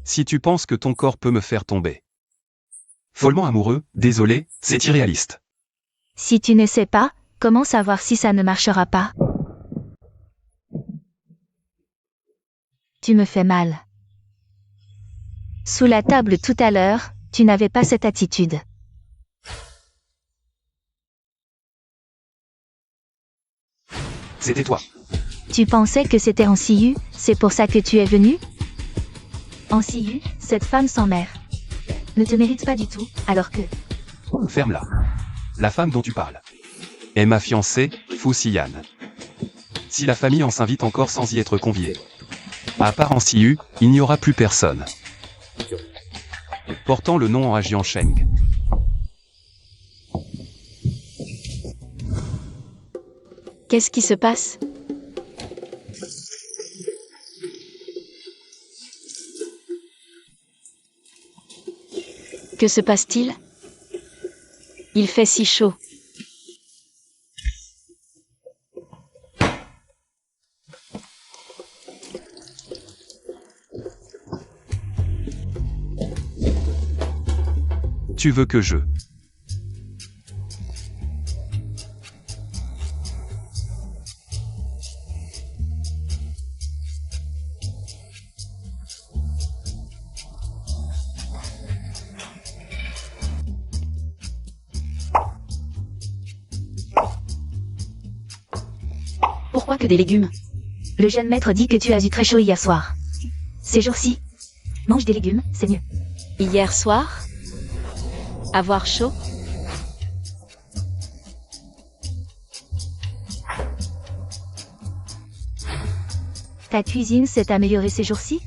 Si tu penses que ton corps peut me faire tomber. Follement amoureux, désolé, c'est irréaliste. Si tu ne sais pas, Comment savoir si ça ne marchera pas? Tu me fais mal. Sous la table tout à l'heure, tu n'avais pas cette attitude. C'était toi. Tu pensais que c'était en CIU, c'est pour ça que tu es venu? En CIU, cette femme sans mère ne te mérite pas du tout, alors que... Ferme-la. La femme dont tu parles est ma fiancée, Fusiyan. Si la famille en s'invite encore sans y être conviée, à part en CIU, il n'y aura plus personne portant le nom en Jiansheng. Qu'est-ce qui se passe? Que se passe-t-il? Il fait si chaud. Tu veux que je... Pourquoi que des légumes? Le jeune maître dit que tu as eu très chaud hier soir. Ces jours-ci, mange des légumes, c'est mieux. Hier soir? Avoir chaud? Ta cuisine s'est améliorée ces jours-ci?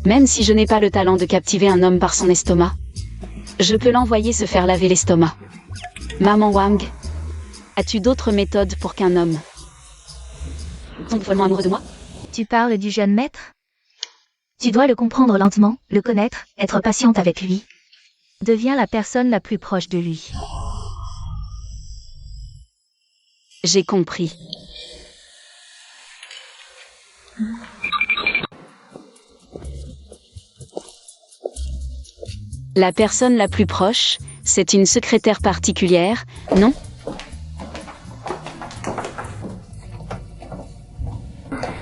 Même si je n'ai pas le talent de captiver un homme par son estomac, je peux l'envoyer se faire laver l'estomac. Maman Wang, as-tu d'autres méthodes pour qu'un homme tombe follement amoureux de moi? Tu parles du jeune maître? Tu dois le comprendre lentement, le connaître, être patiente avec lui. Deviens la personne la plus proche de lui. J'ai compris. La personne la plus proche, c'est une secrétaire particulière, non?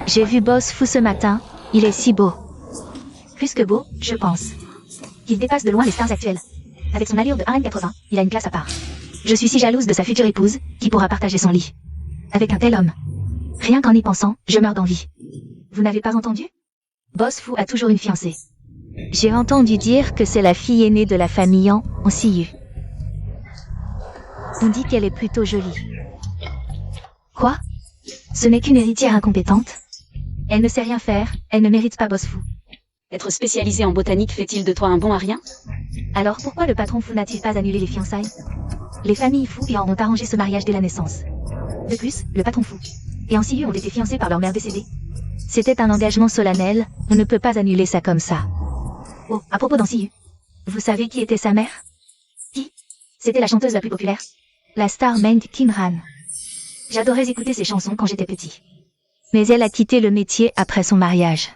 J'ai vu Boss Fu ce matin, il est si beau. Plus que beau, je pense. Il dépasse de loin les stars actuelles. Avec son allure de 1m80, il a une classe à part. Je suis si jalouse de sa future épouse, qui pourra partager son lit avec un tel homme. Rien qu'en y pensant, je meurs d'envie. Vous n'avez pas entendu? Boss Fu a toujours une fiancée. J'ai entendu dire que c'est la fille aînée de la famille Yang, en CIU. On dit qu'elle est plutôt jolie. Quoi? Ce n'est qu'une héritière incompétente. Elle ne sait rien faire, elle ne mérite pas Boss Fu. Être spécialisé en botanique fait-il de toi un bon à rien? Alors pourquoi le patron Fu n'a-t-il pas annulé les fiançailles? Les familles Fu y en ont arrangé ce mariage dès la naissance. De plus, le patron Fu et en CIU ont été fiancés par leur mère décédée. C'était un engagement solennel, on ne peut pas annuler ça comme ça. Oh, à propos d'en CIU, vous savez qui était sa mère? Qui? C'était la chanteuse la plus populaire. La star Meng Qinran. J'adorais écouter ses chansons quand j'étais petit. Mais elle a quitté le métier après son mariage.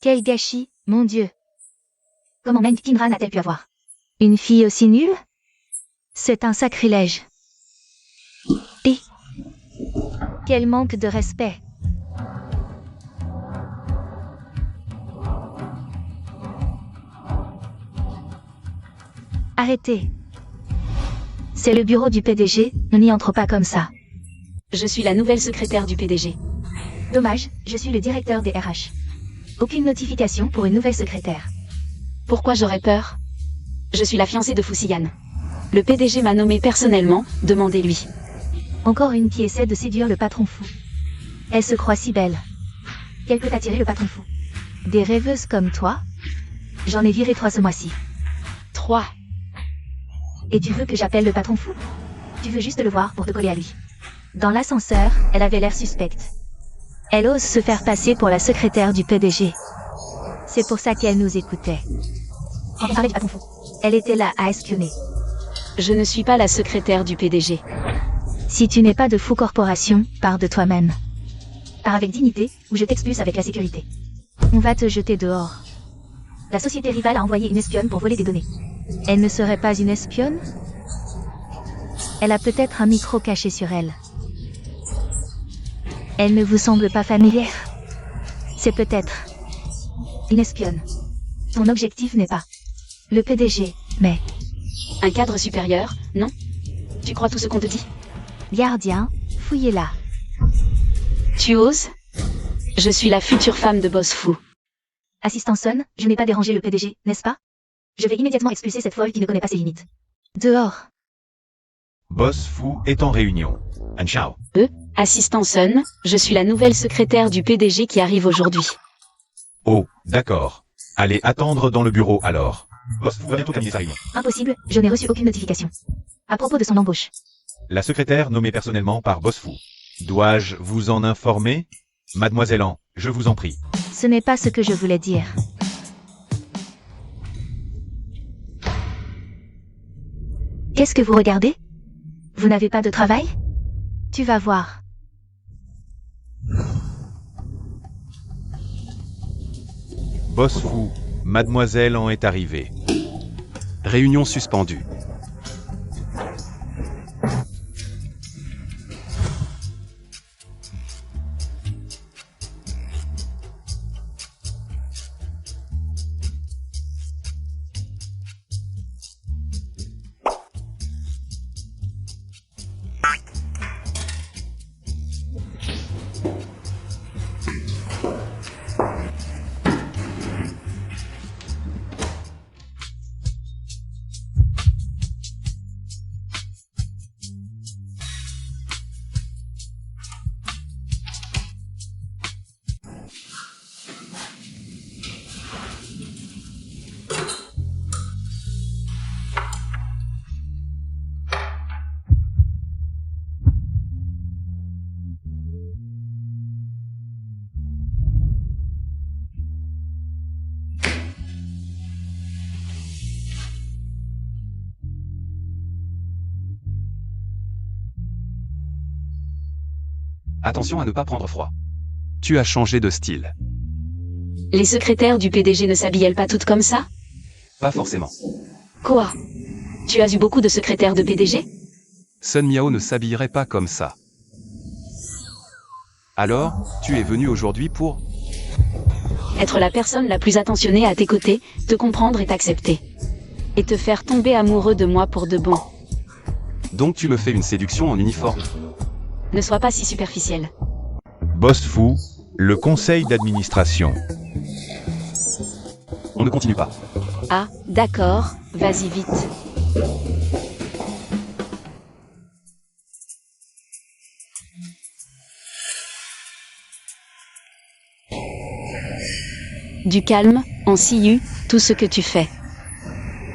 Quel gâchis, mon Dieu. Comment Meng Qinran a-t-elle pu avoir une fille aussi nulle? C'est un sacrilège. Et quel manque de respect. Arrêtez. C'est le bureau du PDG, on n'y entre pas comme ça. Je suis la nouvelle secrétaire du PDG. Dommage, je suis le directeur des RH. Aucune notification pour une nouvelle secrétaire. Pourquoi j'aurais peur? Je suis la fiancée de Fusiyan. Le PDG m'a nommé personnellement, demandez-lui. Encore une qui essaie de séduire le patron Fu. Elle se croit si belle. Quel peut attirer le patron Fu? Des rêveuses comme toi? J'en ai viré 3 ce mois-ci. 3. Et tu veux que j'appelle le patron Fu? Tu veux juste le voir pour te coller à lui. Dans l'ascenseur, elle avait l'air suspecte. Elle ose se faire passer pour la secrétaire du PDG. C'est pour ça qu'elle nous écoutait. Quand on parlait du patron Fu, elle était là à espionner. Je ne suis pas la secrétaire du PDG. Si tu n'es pas de Fu Corporation, pars de toi-même. Pars avec dignité, ou je t'expulse avec la sécurité. On va te jeter dehors. La société rivale a envoyé une espionne pour voler des données. Elle ne serait pas une espionne? Elle a peut-être un micro caché sur elle. Elle ne vous semble pas familière? C'est peut-être une espionne. Ton objectif n'est pas le PDG, mais Un cadre supérieur, non? Tu crois tout ce qu'on te dit? gardien, fouillez-la. Tu oses? Je suis la future femme de Boss Fou. Assistant Son, je n'ai pas dérangé le PDG, n'est-ce pas? Je vais immédiatement expulser cette folle qui ne connaît pas ses limites. Dehors. Boss Fou est en réunion. And ciao. Assistant Sun, je suis la nouvelle secrétaire du PDG qui arrive aujourd'hui. Oh, d'accord. Allez attendre dans le bureau alors. Boss Fou va bientôt terminer sa réunion. Impossible, je n'ai reçu aucune notification. À propos de son embauche. La secrétaire nommée personnellement par Boss Fou. Dois-je vous en informer? Mademoiselle An, je vous en prie. Ce n'est pas ce que je voulais dire. Qu'est-ce que vous regardez? Vous n'avez pas de travail? Tu vas voir. Boss Fou, Mademoiselle An est arrivée. Réunion suspendue. Attention à ne pas prendre froid. Tu as changé de style. Les secrétaires du PDG ne s'habillent pas toutes comme ça? Pas forcément. Quoi? Tu as eu beaucoup de secrétaires de PDG? Sun Miao ne s'habillerait pas comme ça. Alors, tu es venu aujourd'hui pour... Être la personne la plus attentionnée à tes côtés, te comprendre et t'accepter. Et te faire tomber amoureux de moi pour de bon. Donc tu me fais une séduction en uniforme. Ne sois pas si superficiel. Boss Fou, le conseil d'administration. On ne continue pas. Ah, d'accord, vas-y vite. Du calme, en CIU, tout ce que tu fais.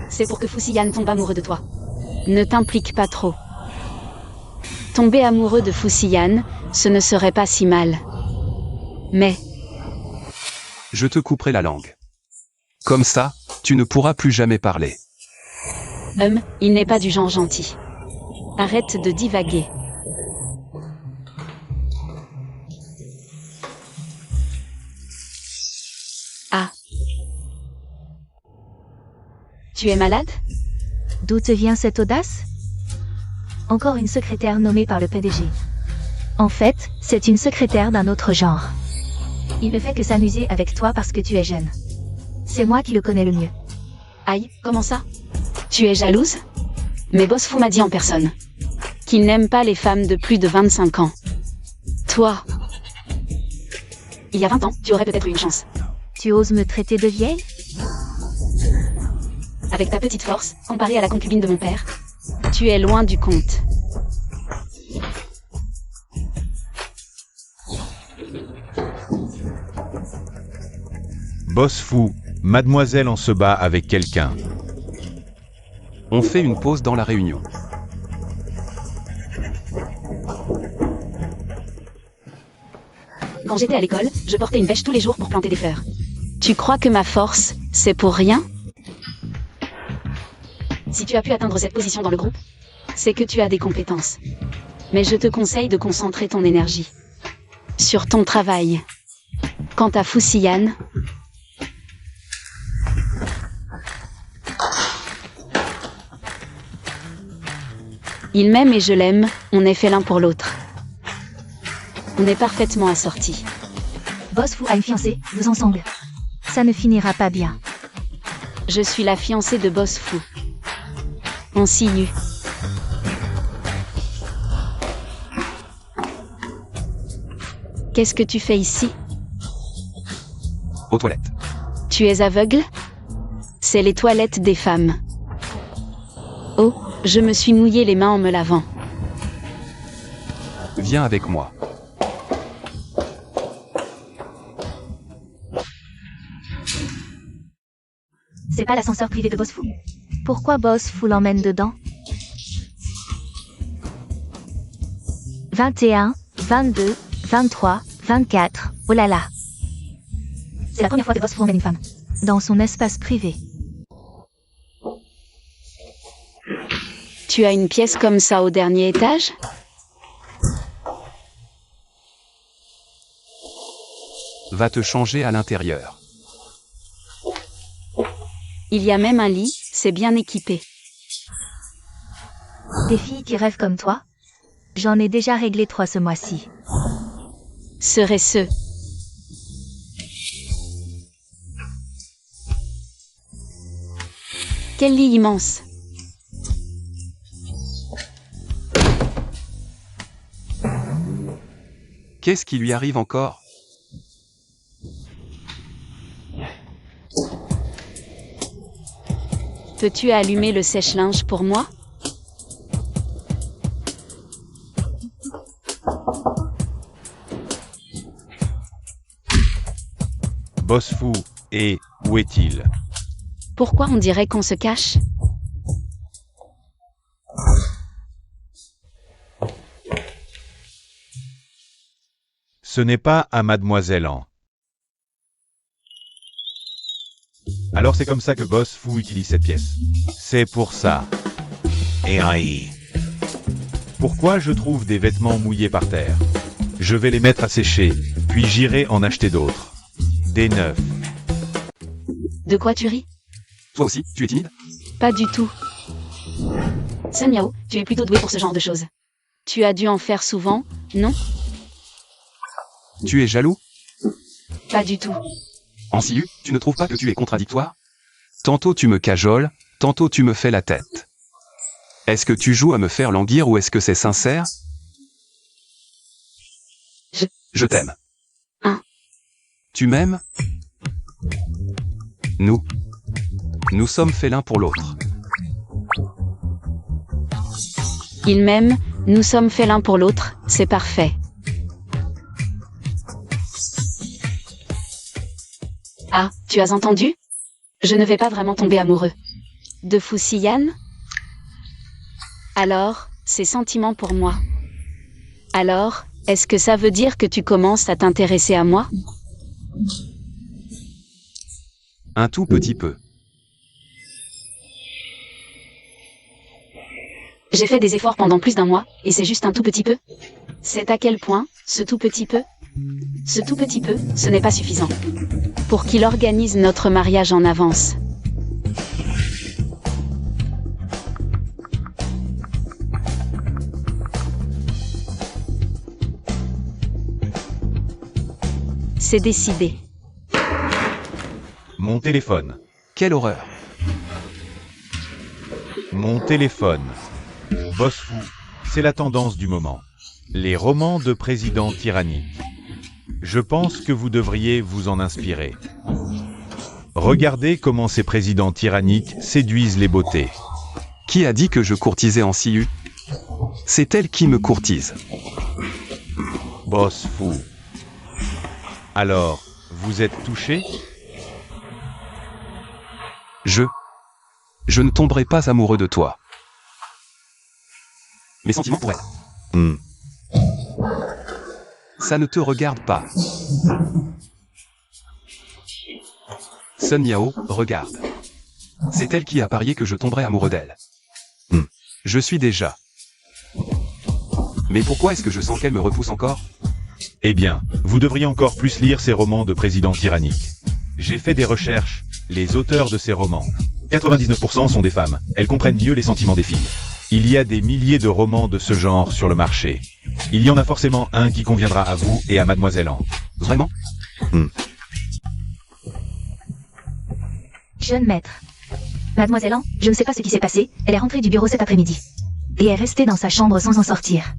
C'est pour que Fusiyan tombe amoureux de toi. Ne t'implique pas trop. Tomber amoureux de Fusiyan, ce ne serait pas si mal. Mais, Je te couperai la langue. Comme ça, tu ne pourras plus jamais parler. il n'est pas du genre gentil. Arrête de divaguer. Ah. Tu es malade? D'où te vient cette audace? Encore une secrétaire nommée par le PDG. En fait, c'est une secrétaire d'un autre genre. Il ne fait que s'amuser avec toi parce que tu es jeune. C'est moi qui le connais le mieux. Aïe, comment ça? Tu es jalouse? Mais Boss Fou m'a dit en personne qu'il n'aime pas les femmes de plus de 25 ans. Toi, il y a 20 ans, tu aurais peut-être eu une chance. Tu oses me traiter de vieille? Avec ta petite force, comparée à la concubine de mon père, tu es loin du compte. Boss Fou, Mademoiselle en se bat avec quelqu'un. On fait une pause dans la réunion. Quand j'étais à l'école, je portais une bêche tous les jours pour planter des fleurs. Tu crois que ma force, c'est pour rien? Si tu as pu atteindre cette position dans le groupe, c'est que tu as des compétences. Mais je te conseille de concentrer ton énergie sur ton travail. Quant à Fusiyan, Il m'aime et je l'aime, on est fait l'un pour l'autre. On est parfaitement assortis. Boss Fu a une fiancée, vous ensemble. Ça ne finira pas bien. Je suis la fiancée de Boss Fu. On s'y eut. Qu'est-ce que tu fais ici? Aux toilettes. Tu es aveugle? C'est les toilettes des femmes. Oh, je me suis mouillé les mains en me lavant. Viens avec moi. C'est pas l'ascenseur privé de Boss Fu. Pourquoi Boss Fu l'emmène dedans? 21, 22, 23, 24, oh là là. C'est la première fois que Boss Fu emmène une femme. Dans son espace privé. Tu as une pièce comme ça au dernier étage? Va te changer à l'intérieur. Il y a même un lit, c'est bien équipé. Des filles qui rêvent comme toi? J'en ai déjà réglé 3 ce mois-ci. Serait-ce? Quel lit immense! Qu'est-ce qui lui arrive encore? Peux-tu allumer le sèche-linge pour moi? Boss Fu, et où est-il? Pourquoi on dirait qu'on se cache? Ce n'est pas à Mademoiselle An. Alors c'est comme ça que Boss Fu utilise cette pièce. C'est pour ça. Et AI. Pourquoi je trouve des vêtements mouillés par terre? Je vais les mettre à sécher, puis j'irai en acheter d'autres. Des neufs. De quoi tu ris? Toi aussi, tu es timide? Pas du tout. Sun Yao, tu es plutôt doué pour ce genre de choses. Tu as dû en faire souvent, non? Tu es jaloux? Pas du tout. Ansiu, tu ne trouves pas que tu es contradictoire? Tantôt tu me cajoles, tantôt tu me fais la tête. Est-ce que tu joues à me faire languir ou est-ce que c'est sincère? Je t'aime. Hein? Tu m'aimes? Nous sommes faits l'un pour l'autre. Il m'aime, nous sommes faits l'un pour l'autre, c'est parfait. Ah, tu as entendu? Je ne vais pas vraiment tomber amoureux. De Fu Xiyan? Alors, ses sentiments pour moi. Alors, est-ce que ça veut dire que tu commences à t'intéresser à moi? Un tout petit peu. J'ai fait des efforts pendant plus d'un mois, et c'est juste un tout petit peu. C'est à quel point, ce tout petit peu? Ce tout petit peu, ce n'est pas suffisant. Pour qu'il organise notre mariage en avance. C'est décidé. Mon téléphone. Quelle horreur. Mon téléphone. Boss Fu, c'est la tendance du moment. Les romans de présidents tyranniques. Je pense que vous devriez vous en inspirer. Regardez comment ces présidents tyranniques séduisent les beautés. Qui a dit que je courtisais Ansiu? C'est elle qui me courtise. Boss Fu. Alors, vous êtes touché? Je ne tomberai pas amoureux de toi. Mes sentiments pour elle. Ça ne te regarde pas. Sun Yao, regarde. C'est elle qui a parié que je tomberais amoureux d'elle. Je suis déjà. Mais pourquoi est-ce que je sens qu'elle me repousse encore? Eh bien, vous devriez encore plus lire ces romans de présidents tyranniques. J'ai fait des recherches, les auteurs de ces romans. 99% sont des femmes, elles comprennent mieux les sentiments des filles. Il y a des milliers de romans de ce genre sur le marché. Il y en a forcément un qui conviendra à vous et à Mademoiselle Anne. Vraiment? Jeune maître. Mademoiselle Anne, je ne sais pas ce qui s'est passé, elle est rentrée du bureau cet après-midi. Et est restée dans sa chambre sans en sortir.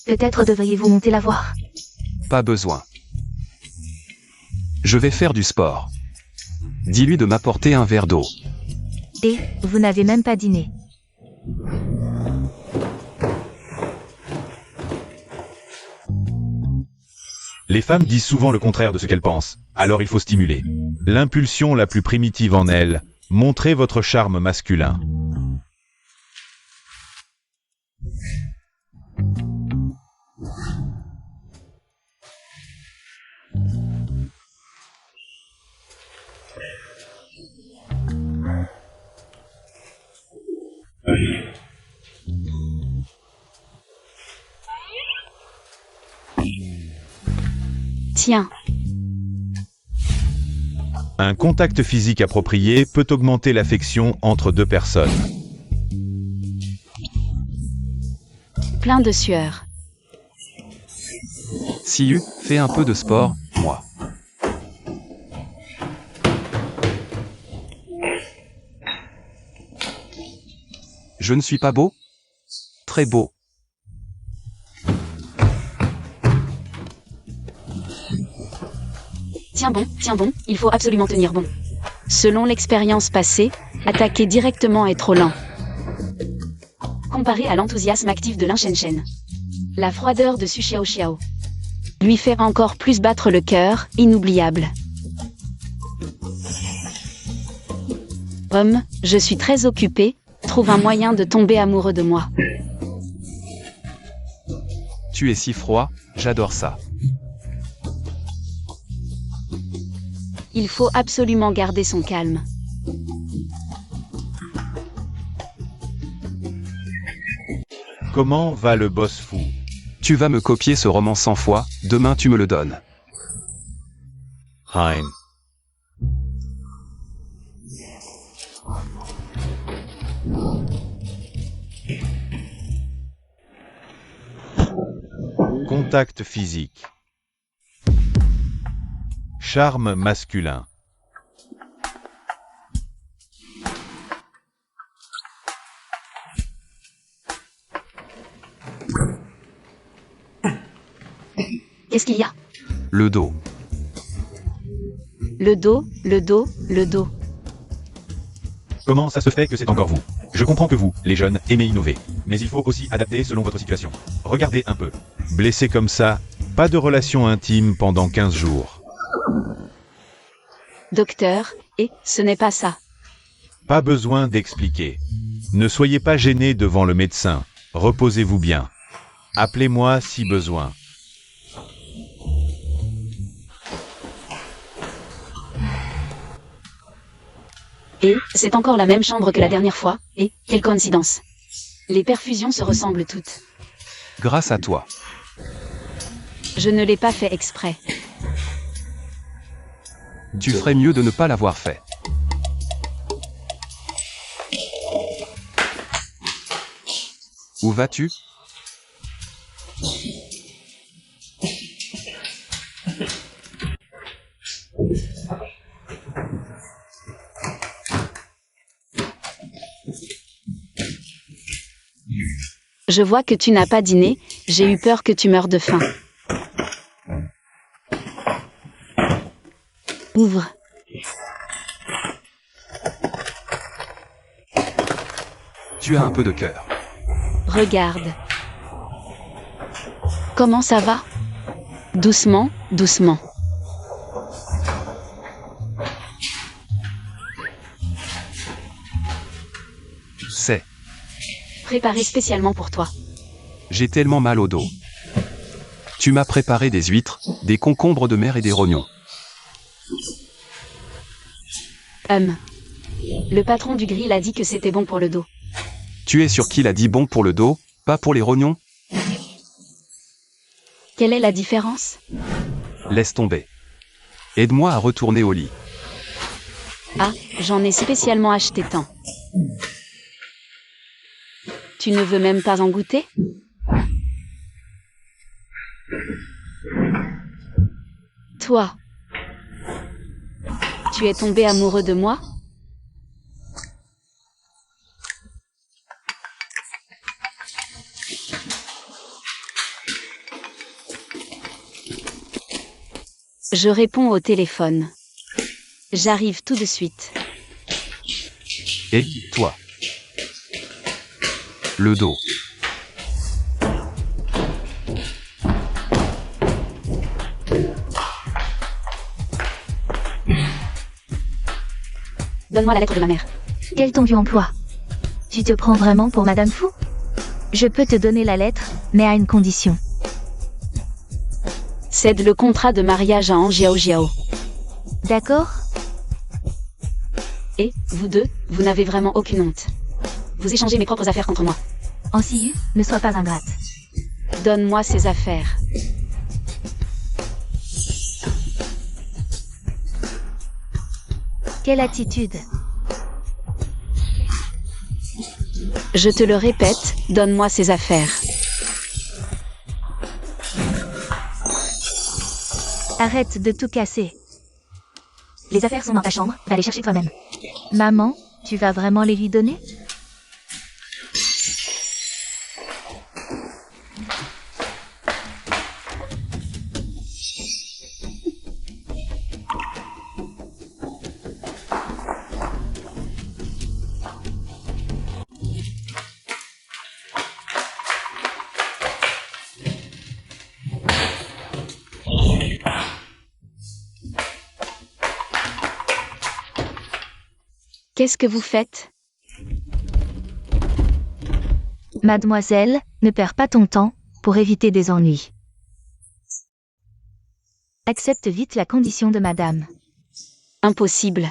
Peut-être devriez-vous monter la voir. Pas besoin. Je vais faire du sport. Dis-lui de m'apporter un verre d'eau. Et, vous n'avez même pas dîné. Les femmes disent souvent le contraire de ce qu'elles pensent, alors il faut stimuler l'impulsion la plus primitive en elles, montrez votre charme masculin. Tiens, Un contact physique approprié peut augmenter l'affection entre deux personnes. plein de sueur. Siu, fais un peu de sport, moi. Je ne suis pas beau? Très beau. Tiens bon, il faut absolument tenir bon. Selon l'expérience passée, attaquer directement est trop lent. Comparé à l'enthousiasme actif de Lin Shen, la froideur de Su Xiao lui fait encore plus battre le cœur, inoubliable. Homme, je suis très occupé, trouve un moyen de tomber amoureux de moi. Tu es si froid, j'adore ça. Il faut absolument garder son calme. Comment va le boss fou? Tu vas me copier ce roman 100 fois, demain tu me le donnes. Hein. Contact physique. Charme masculin. Qu'est-ce qu'il y a? Le dos. Le dos, le dos, le dos. Comment ça se fait que c'est encore vous? Je comprends que vous, les jeunes, aimez innover. Mais il faut aussi adapter selon votre situation. Regardez un peu. Blessé comme ça, pas de relation intime pendant 15 jours. Docteur, et ce n'est pas ça. Pas besoin d'expliquer. Ne soyez pas gêné devant le médecin. Reposez-vous bien. Appelez-moi si besoin. Et, c'est encore la même chambre que la dernière fois, et, quelle coïncidence. Les perfusions se ressemblent toutes. Grâce à toi. Je ne l'ai pas fait exprès. Tu ferais mieux de ne pas l'avoir fait. Où vas-tu? Je vois que tu n'as pas dîné, j'ai eu peur que tu meures de faim. Ouvre. Tu as un peu de cœur. Regarde. Comment ça va? Doucement, doucement. C'est. Préparé spécialement pour toi. J'ai tellement mal au dos. Tu m'as préparé des huîtres, des concombres de mer et des rognons. Le patron du grill a dit que c'était bon pour le dos. Tu es sûr qu'il a dit bon pour le dos, pas pour les rognons? Quelle est la différence? Laisse tomber. Aide-moi à retourner au lit. Ah, j'en ai spécialement acheté tant. Tu ne veux même pas en goûter? Toi, tu es tombé amoureux de moi? Je réponds au téléphone. J'arrive tout de suite. Et toi? Le dos. Donne-moi la lettre de ma mère. Quel ton tu emploies? Tu te prends vraiment pour Madame Fou? Je peux te donner la lettre, mais à une condition. Cède le contrat de mariage à An Jiao Jiao. D'accord? Et, vous deux, vous n'avez vraiment aucune honte. Vous échangez mes propres affaires contre moi. En Siyu, ne sois pas ingrate. Donne-moi ces affaires. Quelle attitude! Je te le répète, donne-moi ces affaires. Arrête de tout casser. Les affaires sont dans ta chambre, va les chercher toi-même. Maman, tu vas vraiment les lui donner? Qu'est-ce que vous faites? Mademoiselle, ne perds pas ton temps, pour éviter des ennuis. Accepte vite la condition de madame. Impossible.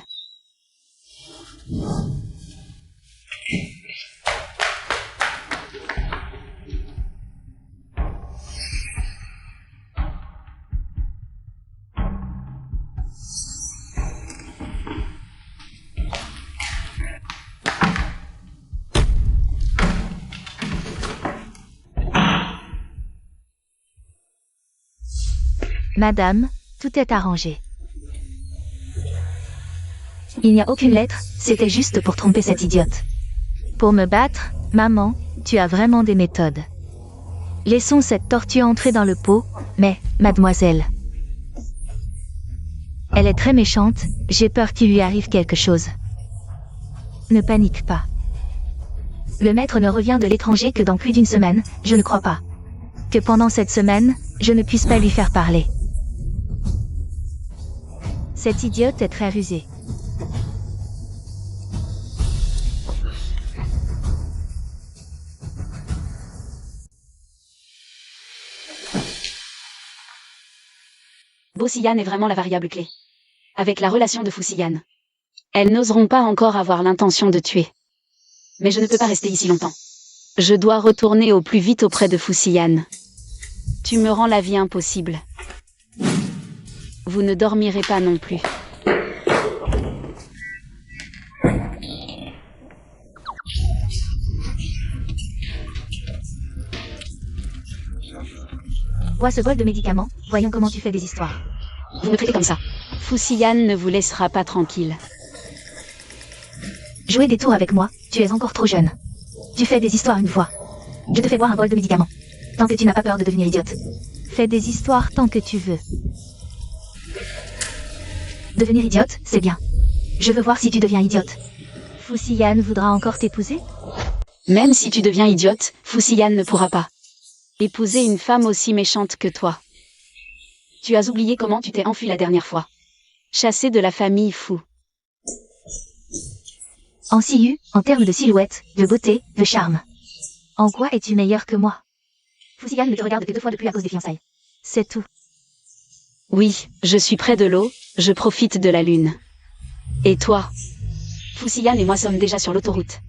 Madame, tout est arrangé. Il n'y a aucune lettre, c'était juste pour tromper cette idiote. Pour me battre, maman, tu as vraiment des méthodes. Laissons cette tortue entrer dans le pot, mais, mademoiselle. Elle est très méchante, j'ai peur qu'il lui arrive quelque chose. Ne panique pas. Le maître ne revient de l'étranger que dans plus d'une semaine, je ne crois pas. Que pendant cette semaine, je ne puisse pas lui faire parler. Cette idiote est très rusée. Bossiyan est vraiment la variable clé. Avec la relation de Fusiyan. Elles n'oseront pas encore avoir l'intention de tuer. Mais je ne peux pas rester ici longtemps. Je dois retourner au plus vite auprès de Fusiyan. Tu me rends la vie impossible. Vous ne dormirez pas non plus. Bois ce bol de médicaments, voyons comment tu fais des histoires. Vous me traitez comme ça. Fusiyan ne vous laissera pas tranquille. Jouer des tours avec moi, tu es encore trop jeune. Tu fais des histoires une fois. Je te fais boire un bol de médicaments. Tant que tu n'as pas peur de devenir idiote. Fais des histoires tant que tu veux. Devenir idiote, c'est bien. Je veux voir si tu deviens idiote. Fusiyan voudra encore t'épouser? Même si tu deviens idiote, Fusiyan ne pourra pas épouser une femme aussi méchante que toi. Tu as oublié comment tu t'es enfui la dernière fois. Chassé de la famille Fu. En Siyu, en termes de silhouette, de beauté, de charme. En quoi es-tu meilleur que moi? Fusiyan ne te regarde que 2 fois de plus à cause des fiançailles. C'est tout. Oui, je suis près de l'eau, je profite de la lune. Et toi? Fusiyan et moi sommes déjà sur l'autoroute.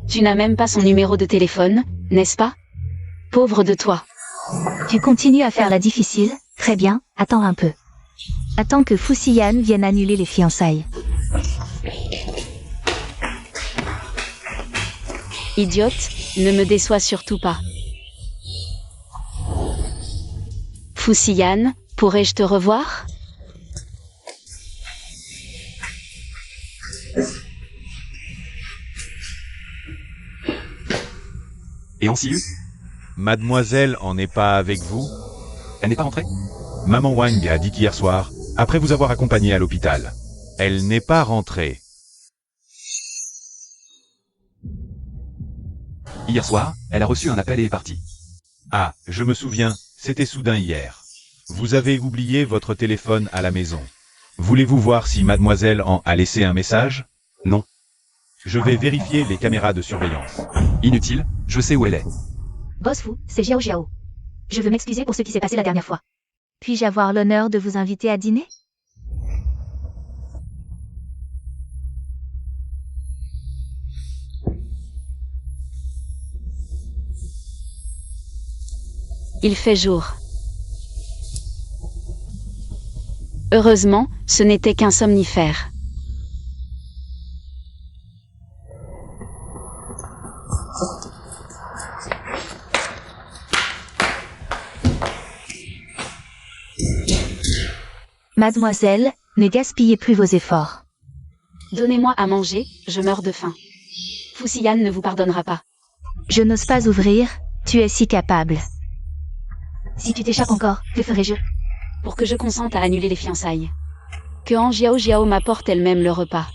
Tu n'as même pas son numéro de téléphone, n'est-ce pas? Pauvre de toi. Tu continues à faire la difficile, très bien, attends un peu. Attends que Fusiyan vienne annuler les fiançailles. Idiote, ne me déçois surtout pas. Fuxian, pourrais-je te revoir? Et Ansiu? Mademoiselle en est pas avec vous? Elle n'est pas rentrée? Maman Wang a dit hier soir, après vous avoir accompagné à l'hôpital. Elle n'est pas rentrée. Hier soir, elle a reçu un appel et est partie. Ah, je me souviens, c'était soudain hier. Vous avez oublié votre téléphone à la maison. Voulez-vous voir si mademoiselle en a laissé un message? Non. Je vais vérifier les caméras de surveillance. Inutile, je sais où elle est. Boss Fu, c'est Jiao Jiao. Je veux m'excuser pour ce qui s'est passé la dernière fois. Puis-je avoir l'honneur de vous inviter à dîner? Il fait jour. Heureusement, ce n'était qu'un somnifère. Mademoiselle, ne gaspillez plus vos efforts. Donnez-moi à manger, je meurs de faim. Fuxian ne vous pardonnera pas. Je n'ose pas ouvrir, tu es si capable. Si tu t'échappes encore, que ferai-je? Pour que je consente à annuler les fiançailles. Que Han Jiao Jiao m'apporte elle-même le repas.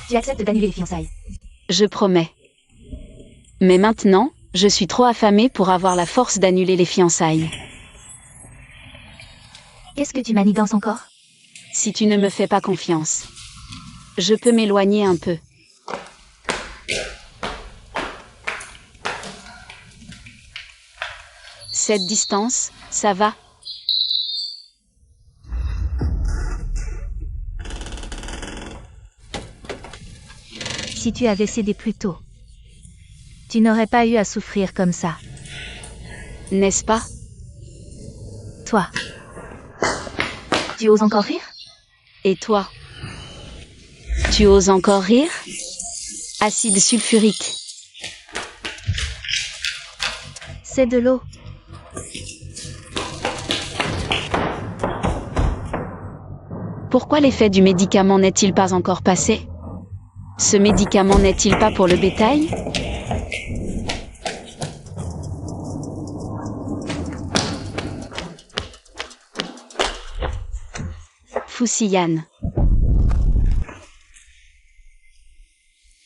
Tu acceptes d'annuler les fiançailles? Je promets. Mais maintenant, je suis trop affamée pour avoir la force d'annuler les fiançailles. Qu'est-ce que tu manigances encore? Si tu ne me fais pas confiance, je peux m'éloigner un peu. Cette distance, ça va? Si tu avais cédé plus tôt, tu n'aurais pas eu à souffrir comme ça. N'est-ce pas? Toi, Tu oses encore rire? Et toi? Tu oses encore rire? Acide sulfurique. c'est de l'eau. Pourquoi l'effet du médicament n'est-il pas encore passé? Ce médicament n'est-il pas pour le bétail? Fuxian.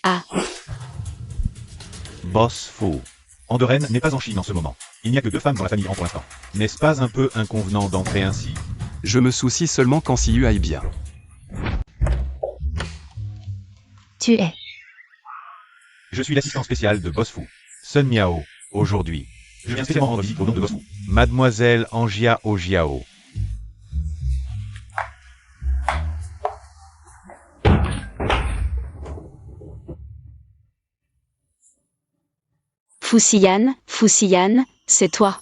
Ah, Boss Fu. Andorren n'est pas en Chine en ce moment. Il n'y a que 2 femmes dans la famille Han pour l'instant. N'est-ce pas un peu inconvenant d'entrer ainsi? Je me soucie seulement qu'Ansiu aille bien. Tu es. Je suis l'assistant spécial de Boss Fu. Sun Miao. Aujourd'hui. Je viens spécialement rendre visite au nom de Boss Fu. Mademoiselle Angia Ojiao. Fuxian, Fuxian, c'est toi.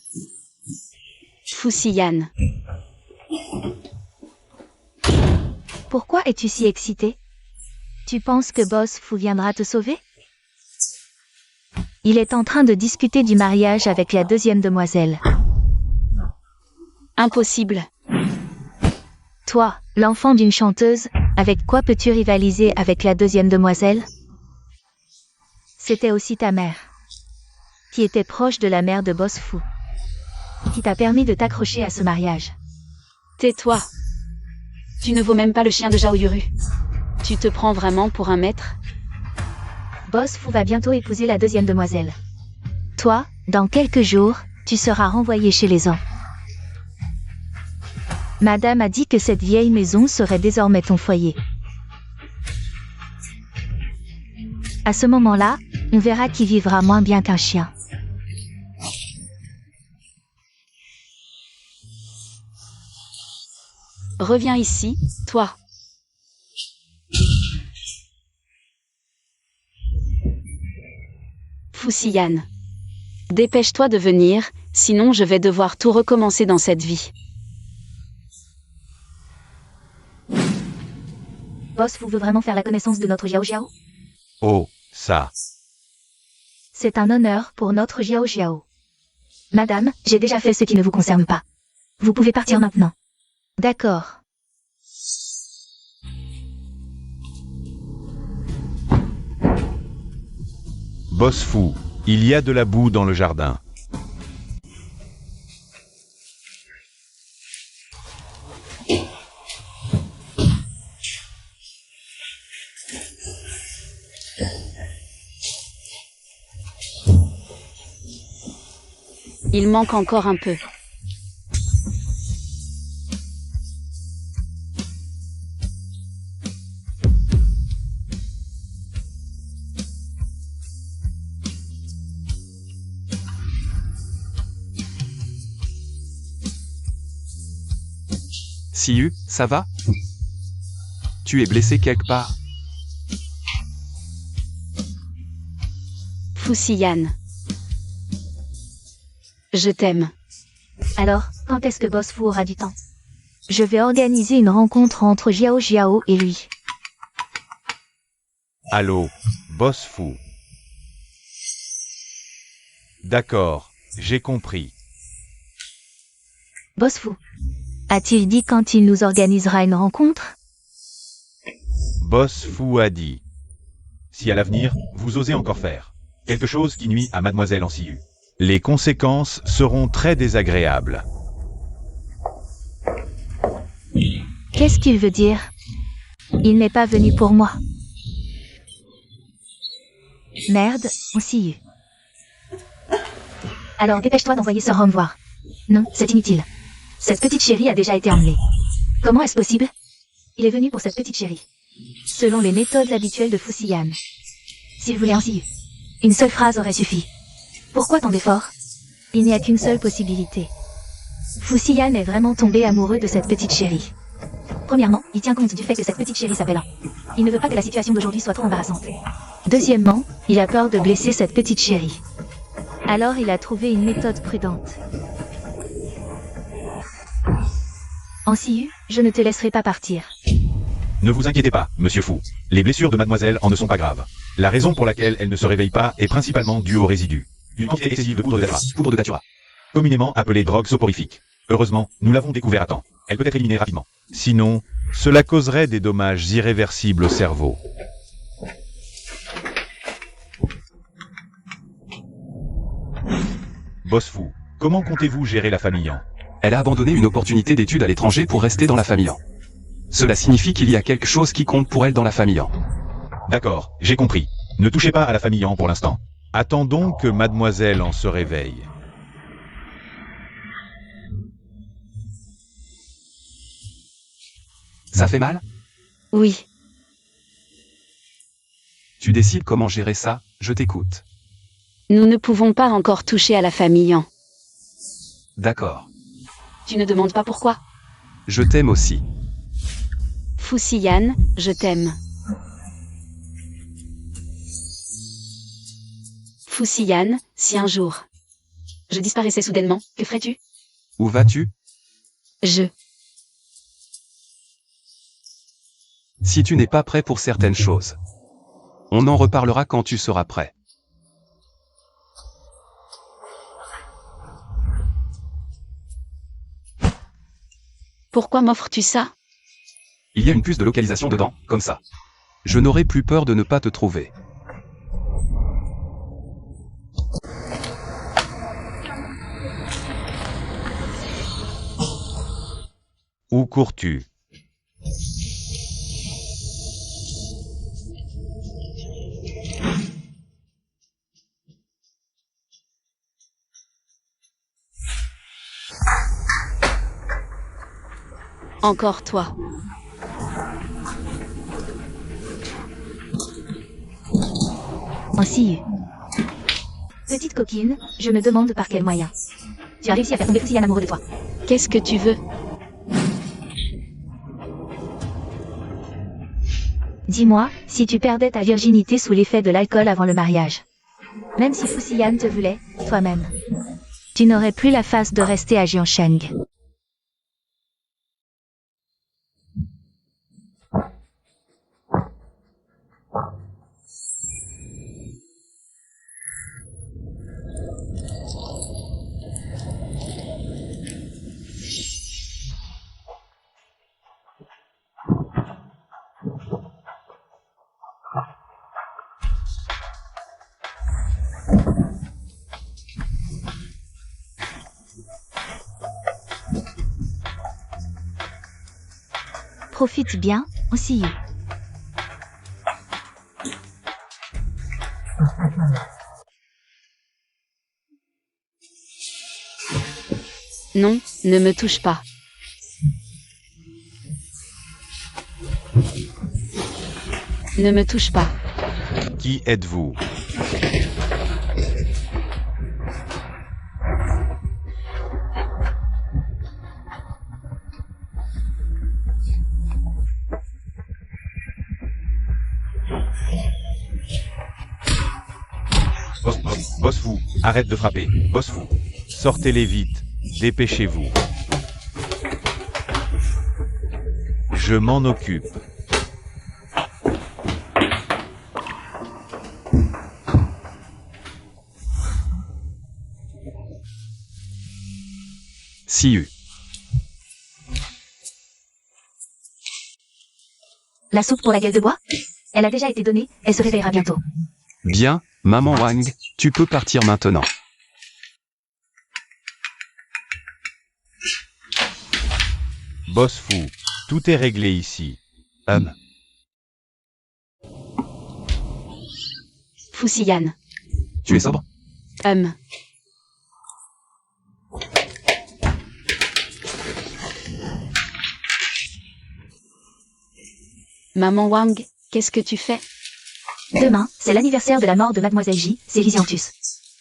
Fuxian. Pourquoi es-tu si excité? Tu penses que Boss Fu viendra te sauver? Il est en train de discuter du mariage avec la 2e demoiselle. Impossible. Toi, l'enfant d'une chanteuse, avec quoi peux-tu rivaliser avec la 2e demoiselle? C'était aussi ta mère, qui était proche de la mère de Boss Fu, qui t'a permis de t'accrocher à ce mariage. Tais-toi. Tu ne vaux même pas le chien de Zhao Yuru. Tu te prends vraiment pour un maître? Boss Fu va bientôt épouser la 2e demoiselle. Toi, dans quelques jours, tu seras renvoyé chez les ans. Madame a dit que cette vieille maison serait désormais ton foyer. À ce moment-là, on verra qui vivra moins bien qu'un chien. Reviens ici, toi. Fuxian. Dépêche-toi de venir, sinon je vais devoir tout recommencer dans cette vie. Boss Fu veut vraiment faire la connaissance de notre Jiao Jiao? Oh, ça. C'est un honneur pour notre Jiao Jiao. Madame, j'ai déjà fait ce qui ne vous concerne pas. Vous pouvez partir maintenant. D'accord. Boss Fu, il y a de la boue dans le jardin. Il manque encore un peu. Siyu, ça va? Tu es blessé quelque part? Fusiyan. Je t'aime. Alors, quand est-ce que Boss Fu aura du temps? Je vais organiser une rencontre entre Jiao Jiao et lui. Allô, Boss Fu. D'accord, j'ai compris. Boss Fu. A-t-il dit quand il nous organisera une rencontre? Boss Fu a dit. Si à l'avenir, vous osez encore faire quelque chose qui nuit à Mademoiselle Ansiu, les conséquences seront très désagréables. Qu'est-ce qu'il veut dire? Il n'est pas venu pour moi. Merde, on s'y est. Alors dépêche-toi d'envoyer Sir Rome voir. Non, c'est inutile. Cette petite chérie a déjà été emmenée. Comment est-ce possible? Il est venu pour cette petite chérie. Selon les méthodes habituelles de Fusiyan. S'il voulait ainsi. Une seule phrase aurait suffi. Pourquoi tant d'efforts? Il n'y a qu'une seule possibilité. Fusiyan est vraiment tombé amoureux de cette petite chérie. Premièrement, il tient compte du fait que cette petite chérie s'appelle An. Il ne veut pas que la situation d'aujourd'hui soit trop embarrassante. Deuxièmement, il a peur de blesser cette petite chérie. Alors il a trouvé une méthode prudente. Ansiu, je ne te laisserai pas partir. Ne vous inquiétez pas, Monsieur Fu. Les blessures de Mademoiselle en ne sont pas graves. La raison pour laquelle elle ne se réveille pas est principalement due aux résidus. Une quantité excessive de poudre de datura. Communément appelée drogue soporifique. Heureusement, nous l'avons découvert à temps. Elle peut être éliminée rapidement. Sinon, cela causerait des dommages irréversibles au cerveau. Boss Fu, comment comptez-vous gérer la famille An? Elle a abandonné une opportunité d'études à l'étranger pour rester dans la famille An. Cela signifie qu'il y a quelque chose qui compte pour elle dans la famille An. D'accord, j'ai compris. Ne touchez pas à la famille An pour l'instant. Attendons que Mademoiselle An se réveille. Ça fait mal? Oui. Tu décides comment gérer ça, je t'écoute. Nous ne pouvons pas encore toucher à la famille An. D'accord. Tu ne demandes pas pourquoi? Je t'aime aussi. Fusiyan, je t'aime. Fusiyan, si un jour je disparaissais soudainement, que ferais-tu? Où vas-tu? Si tu n'es pas prêt pour certaines choses, on en reparlera quand tu seras prêt. Pourquoi m'offres-tu ça? Il y a une puce de localisation dedans, comme ça. Je n'aurai plus peur de ne pas te trouver. Où cours-tu? Encore toi. Ansiu. Petite coquine, je me demande par quel moyen. Tu as réussi à faire tomber Fusiyan amoureux de toi. Qu'est-ce que tu veux? Dis-moi, si tu perdais ta virginité sous l'effet de l'alcool avant le mariage. Même si Fusiyan te voulait, toi-même. Tu n'aurais plus la face de rester à Jiansheng. Profite bien, on see you. Non, ne me touche pas. Ne me touche pas. Qui êtes-vous? Boss fou, arrête de frapper. Boss fou. Sortez-les vite. Dépêchez-vous. Je m'en occupe. See you. La soupe pour la gueule de bois? Elle a déjà été donnée, elle se réveillera bientôt. Bien, maman Wang, tu peux partir maintenant. Boss fou, tout est réglé ici. Fusiyan. Tu es sobre? Maman Wang, qu'est-ce que tu fais? Demain, c'est l'anniversaire de la mort de Mademoiselle J, c'est Lysianthus.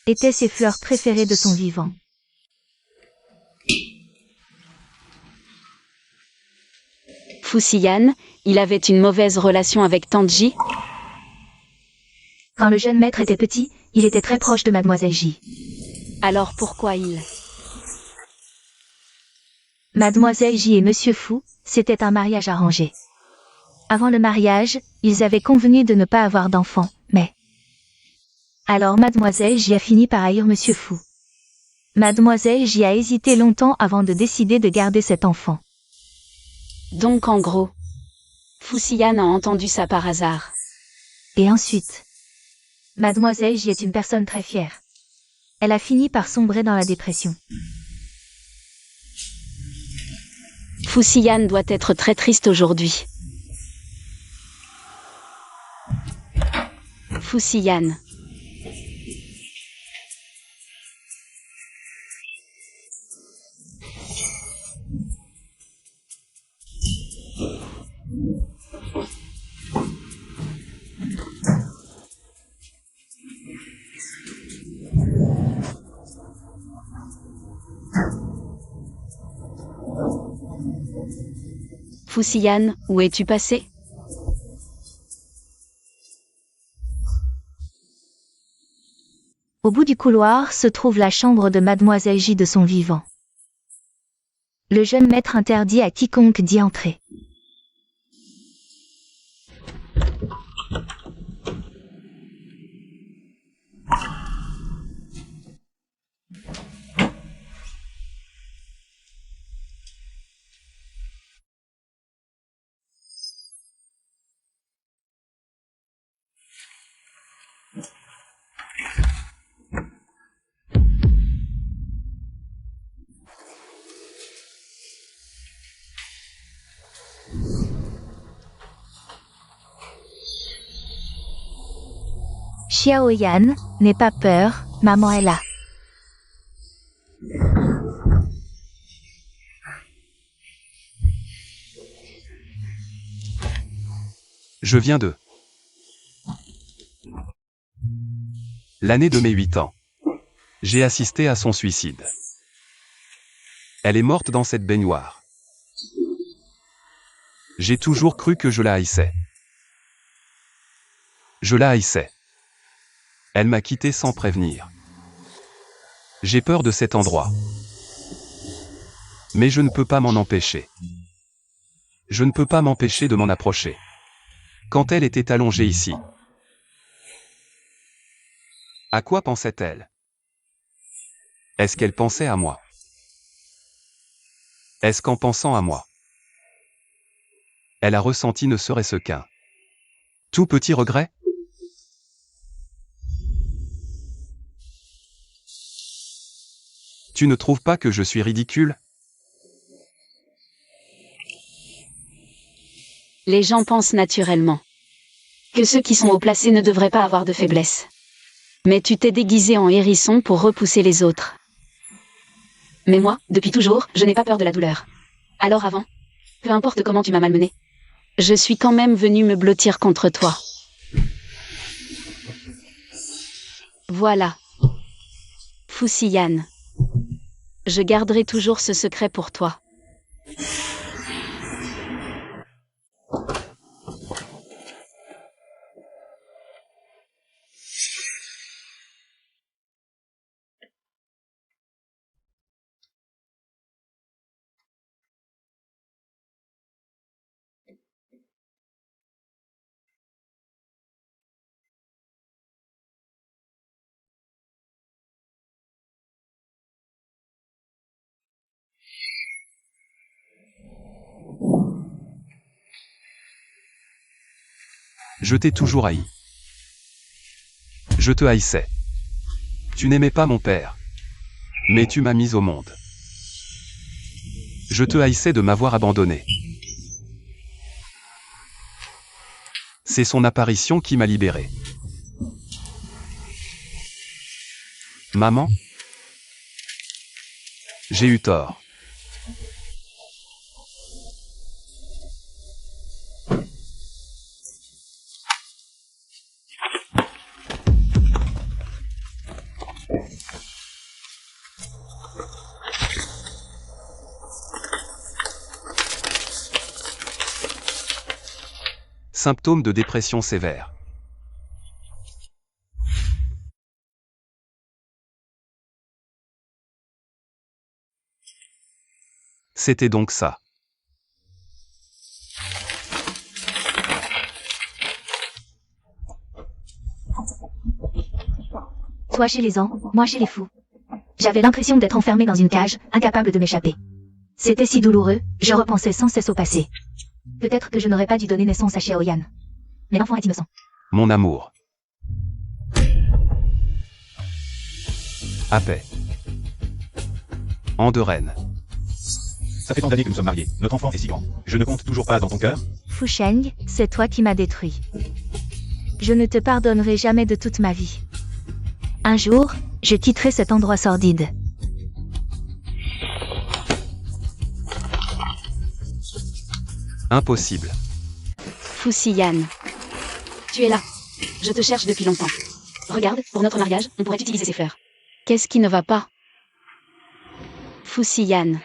Étaient ses fleurs préférées de son vivant. Fusiyan, il avait une mauvaise relation avec Tante J? Quand le jeune maître était petit, il était très proche de Mademoiselle J. Alors pourquoi il... Mademoiselle J et Monsieur Fou, c'était un mariage arrangé. Avant le mariage, ils avaient convenu de ne pas avoir d'enfants, mais... Alors Mademoiselle J a fini par haïr Monsieur Fou. Mademoiselle J a hésité longtemps avant de décider de garder cet enfant. Donc en gros, Fusiyan a entendu ça par hasard. Et ensuite, Mademoiselle J est une personne très fière. Elle a fini par sombrer dans la dépression. Fusiyan doit être très triste aujourd'hui. Fusiyan. Fusiyan, où es-tu passé? Au bout du couloir se trouve la chambre de Mademoiselle J de son vivant. Le jeune maître interdit à quiconque d'y entrer. Xiao Yan, n'aie pas peur, maman est là. Je viens de... L'année de mes 8 ans. J'ai assisté à son suicide. Elle est morte dans cette baignoire. J'ai toujours cru que je la haïssais. Je la haïssais. Elle m'a quitté sans prévenir. J'ai peur de cet endroit. Mais je ne peux pas m'en empêcher. Je ne peux pas m'empêcher de m'en approcher. Quand elle était allongée ici. À quoi pensait-elle? Est-ce qu'elle pensait à moi? Est-ce qu'en pensant à moi, elle a ressenti ne serait-ce qu'un tout petit regret? Tu ne trouves pas que je suis ridicule? Les gens pensent naturellement que ceux qui sont haut placés ne devraient pas avoir de faiblesse. Mais tu t'es déguisé en hérisson pour repousser les autres. Mais moi, depuis toujours, je n'ai pas peur de la douleur. Alors avant, peu importe comment tu m'as malmené, je suis quand même venu me blottir contre toi. Voilà. Fusiyan. Je garderai toujours ce secret pour toi. Je t'ai toujours haï. Je te haïssais. Tu n'aimais pas mon père. Mais tu m'as mis au monde. Je te haïssais de m'avoir abandonné. C'est son apparition qui m'a libéré. Maman? J'ai eu tort. Symptômes de dépression sévère. C'était donc ça. Toi chez les ans, moi chez les fous. J'avais l'impression d'être enfermé dans une cage, incapable de m'échapper. C'était si douloureux, je repensais sans cesse au passé. Peut-être que je n'aurais pas dû donner naissance à Xiaoyan. Mais l'enfant est innocent. Mon amour. À paix. Andorène. Ça fait tant d'années que nous sommes mariés. Notre enfant est si grand. Je ne compte toujours pas dans ton cœur. Fu Sheng, c'est toi qui m'as détruit. Je ne te pardonnerai jamais de toute ma vie. Un jour, je quitterai cet endroit sordide. Impossible. Fusiyan. Tu es là. Je te cherche depuis longtemps. Regarde, pour notre mariage, on pourrait utiliser ces fleurs. Qu'est-ce qui ne va pas? Fusiyan.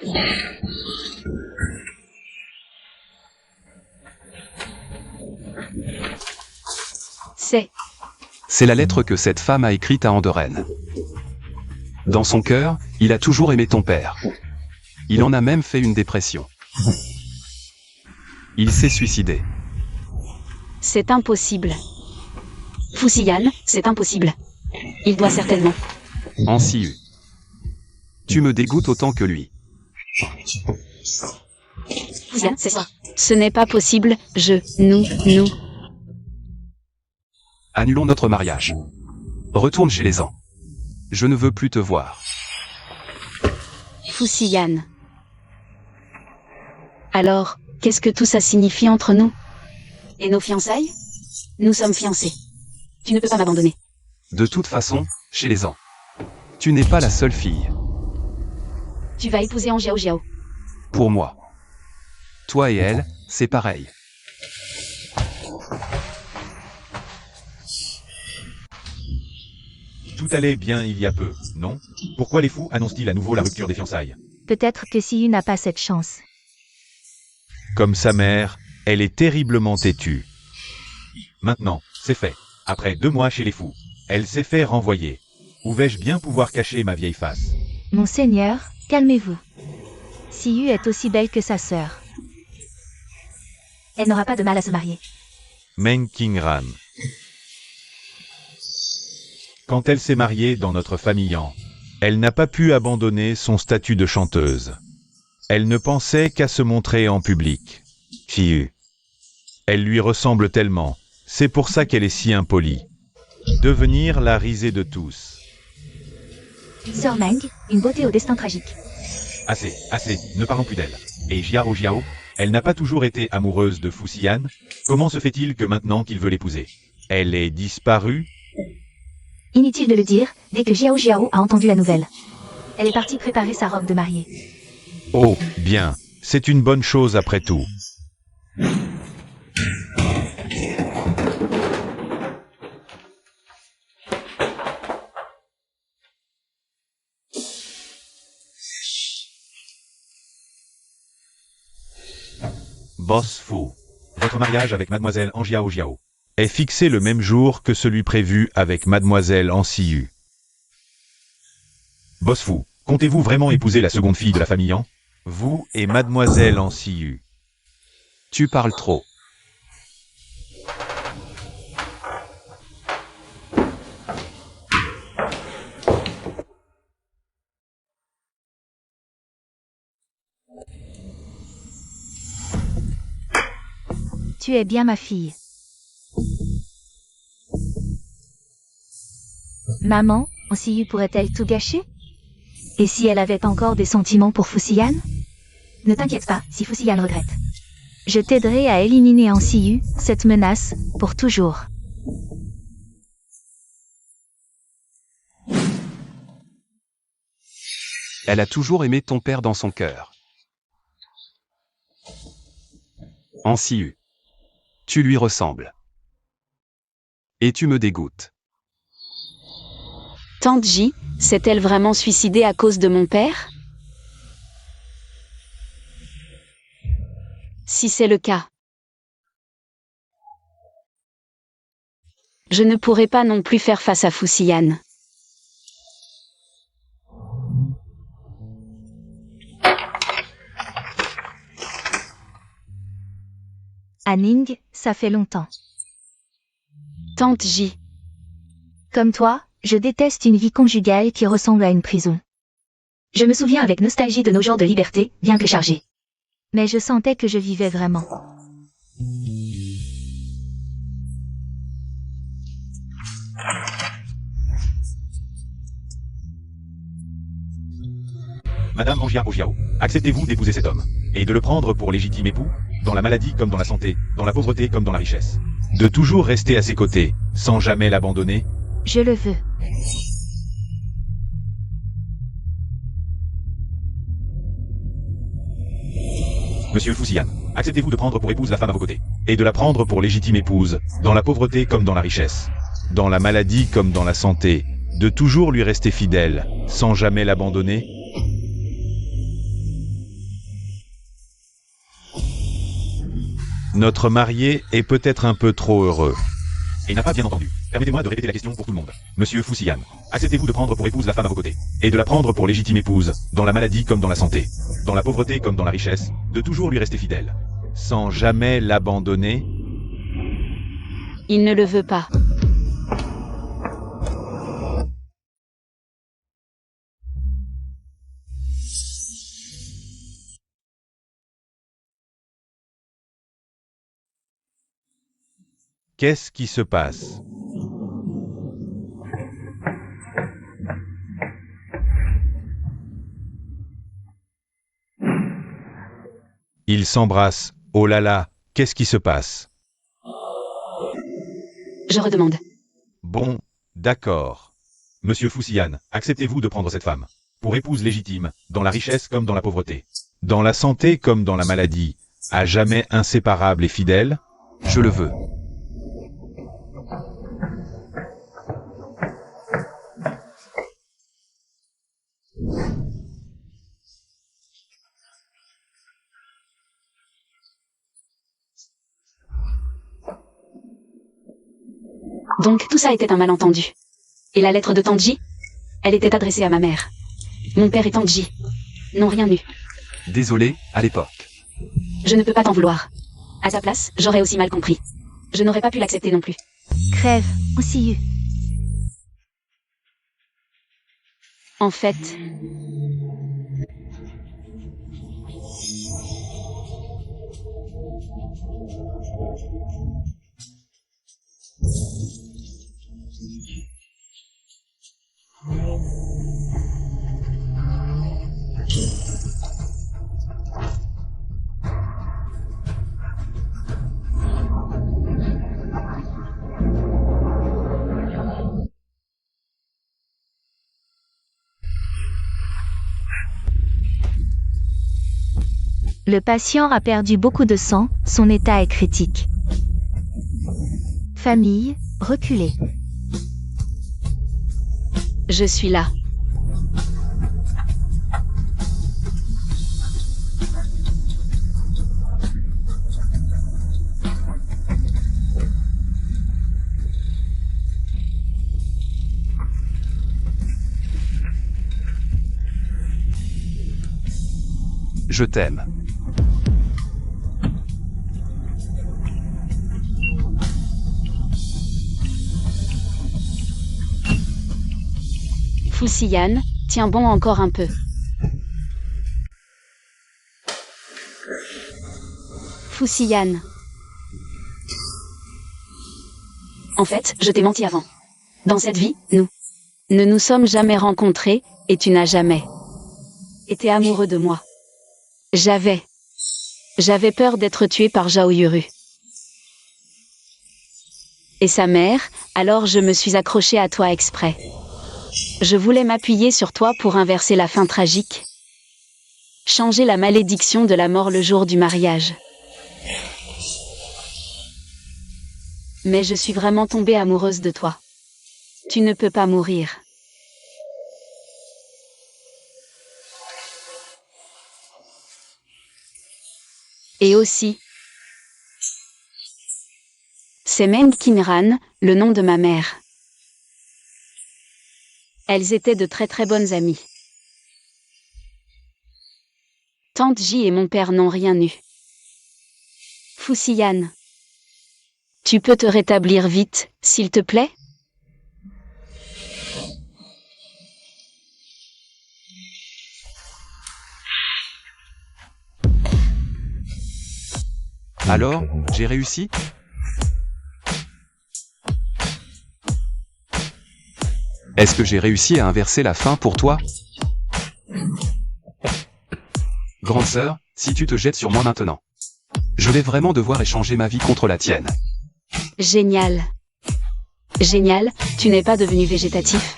C'est la lettre que cette femme a écrite à Andorène. Dans son cœur, il a toujours aimé ton père. Il en a même fait une dépression. Il s'est suicidé. C'est impossible. Fusiyan, c'est impossible. Il doit certainement. Ansiu. Tu me dégoûtes autant que lui. Fusiyan, c'est ça. Ce n'est pas possible, nous. Annulons notre mariage. Retourne chez les ans. Je ne veux plus te voir. Fusiyan. Alors, qu'est-ce que tout ça signifie entre nous? Et nos fiançailles? Nous sommes fiancés. Tu ne peux pas m'abandonner. De toute façon, chez les ans. Tu n'es pas la seule fille. Tu vas épouser An Jiao Jiao. Pour moi. Toi et elle, c'est pareil. Tout allait bien il y a peu, non? Pourquoi les fous annoncent-ils à nouveau la rupture des fiançailles? Peut-être que Siyu n'a pas cette chance. Comme sa mère, elle est terriblement têtue. Maintenant, c'est fait. Après 2 mois chez les fous, elle s'est fait renvoyer. Où vais-je bien pouvoir cacher ma vieille face? Monseigneur, calmez-vous. Siyu est aussi belle que sa sœur. Elle n'aura pas de mal à se marier. Meng Qingran. Quand elle s'est mariée dans notre famille Han, elle n'a pas pu abandonner son statut de chanteuse. Elle ne pensait qu'à se montrer en public. Fiu. Elle lui ressemble tellement, c'est pour ça qu'elle est si impolie. Devenir la risée de tous. Sœur Meng, une beauté au destin tragique. Assez, ne parlons plus d'elle. Et Jiao Jiao, Elle n'a pas toujours été amoureuse de Fu Xian. Comment se fait-il que maintenant qu'il veut l'épouser, elle est disparue? Inutile de le dire, dès que Xiao Jiao a entendu la nouvelle. Elle est partie préparer sa robe de mariée. Oh, bien. C'est une bonne chose après tout. Boss Fu. Votre mariage avec Mademoiselle Anjiao Jiao est fixé le même jour que celui prévu avec Mademoiselle Ansiyu. Boss Fu, comptez-vous vraiment épouser la seconde fille de la famille An? Vous et Mademoiselle Ansiyu. Tu parles trop. Tu es bien ma fille. Maman, Ansiyu pourrait-elle tout gâcher? Et si elle avait encore des sentiments pour Fu Xian? Ne t'inquiète pas, si Fu Xian regrette. Je t'aiderai à éliminer Ansiyu, cette menace, pour toujours. Elle a toujours aimé ton père dans son cœur. Ansiyu. Tu lui ressembles. Et tu me dégoûtes. Tante J, s'est-elle vraiment suicidée à cause de mon père? Si c'est le cas, je ne pourrai pas non plus faire face à Fu Xian. Anning, ça fait longtemps. Tante J, Comme toi, je déteste une vie conjugale qui ressemble à une prison. Je me souviens avec nostalgie de nos jours de liberté, bien que chargés. Mais je sentais que je vivais vraiment. Madame Anjiao Jiao, acceptez-vous d'épouser cet homme et de le prendre pour légitime époux, dans la maladie comme dans la santé, dans la pauvreté comme dans la richesse? De toujours rester à ses côtés, sans jamais l'abandonner? Je le veux. Monsieur Fu Xian, acceptez-vous de prendre pour épouse la femme à vos côtés, et de la prendre pour légitime épouse, dans la pauvreté comme dans la richesse, dans la maladie comme dans la santé, de toujours lui rester fidèle, sans jamais l'abandonner? Notre marié est peut-être un peu trop heureux. Et n'a pas bien entendu. Permettez-moi de répéter la question pour tout le monde. Monsieur Fu Xian, acceptez-vous de prendre pour épouse la femme à vos côtés, et de la prendre pour légitime épouse, dans la maladie comme dans la santé, dans la pauvreté comme dans la richesse, de toujours lui rester fidèle, sans jamais l'abandonner? il ne le veut pas. Qu'est-ce qui se passe? Ils s'embrassent. Oh là là, qu'est-ce qui se passe? Je redemande. Bon, d'accord. Monsieur Fu Xian, acceptez-vous de prendre cette femme pour épouse légitime, dans la richesse comme dans la pauvreté, dans la santé comme dans la maladie, à jamais inséparable et fidèle? Je le veux. Donc tout ça était un malentendu. Et la lettre de Tante J? Elle était adressée à ma mère. Mon père et Tante J n'ont rien eu. Désolé, à l'époque. Je ne peux pas t'en vouloir. À sa place, j'aurais aussi mal compris. Je n'aurais pas pu l'accepter non plus. Crève, Ansiyu. En fait, Le patient a perdu beaucoup de sang, son état est critique. Famille, reculez. Je suis là. Je t'aime. Fusiyan, tiens bon encore un peu. Fusiyan. En fait, je t'ai menti avant. Dans cette vie, nous ne nous sommes jamais rencontrés, et tu n'as jamais été amoureux de moi. J'avais peur d'être tué par Zhao Yuru. Et sa mère, alors je me suis accrochée à toi exprès. Je voulais m'appuyer sur toi pour inverser la fin tragique. Changer la malédiction de la mort le jour du mariage. Mais je suis vraiment tombée amoureuse de toi. Tu ne peux pas mourir. Et aussi, c'est Meng Qinran, le nom de ma mère. Elles étaient de très très bonnes amies. Tante Ji et mon père n'ont rien eu. Fusiyan, tu peux te rétablir vite, s'il te plaît? Alors, j'ai réussi? Est-ce que j'ai réussi à inverser la fin pour toi? Grande sœur, si tu te jettes sur moi maintenant, je vais vraiment devoir échanger ma vie contre la tienne. Génial. Génial, tu n'es pas devenu végétatif?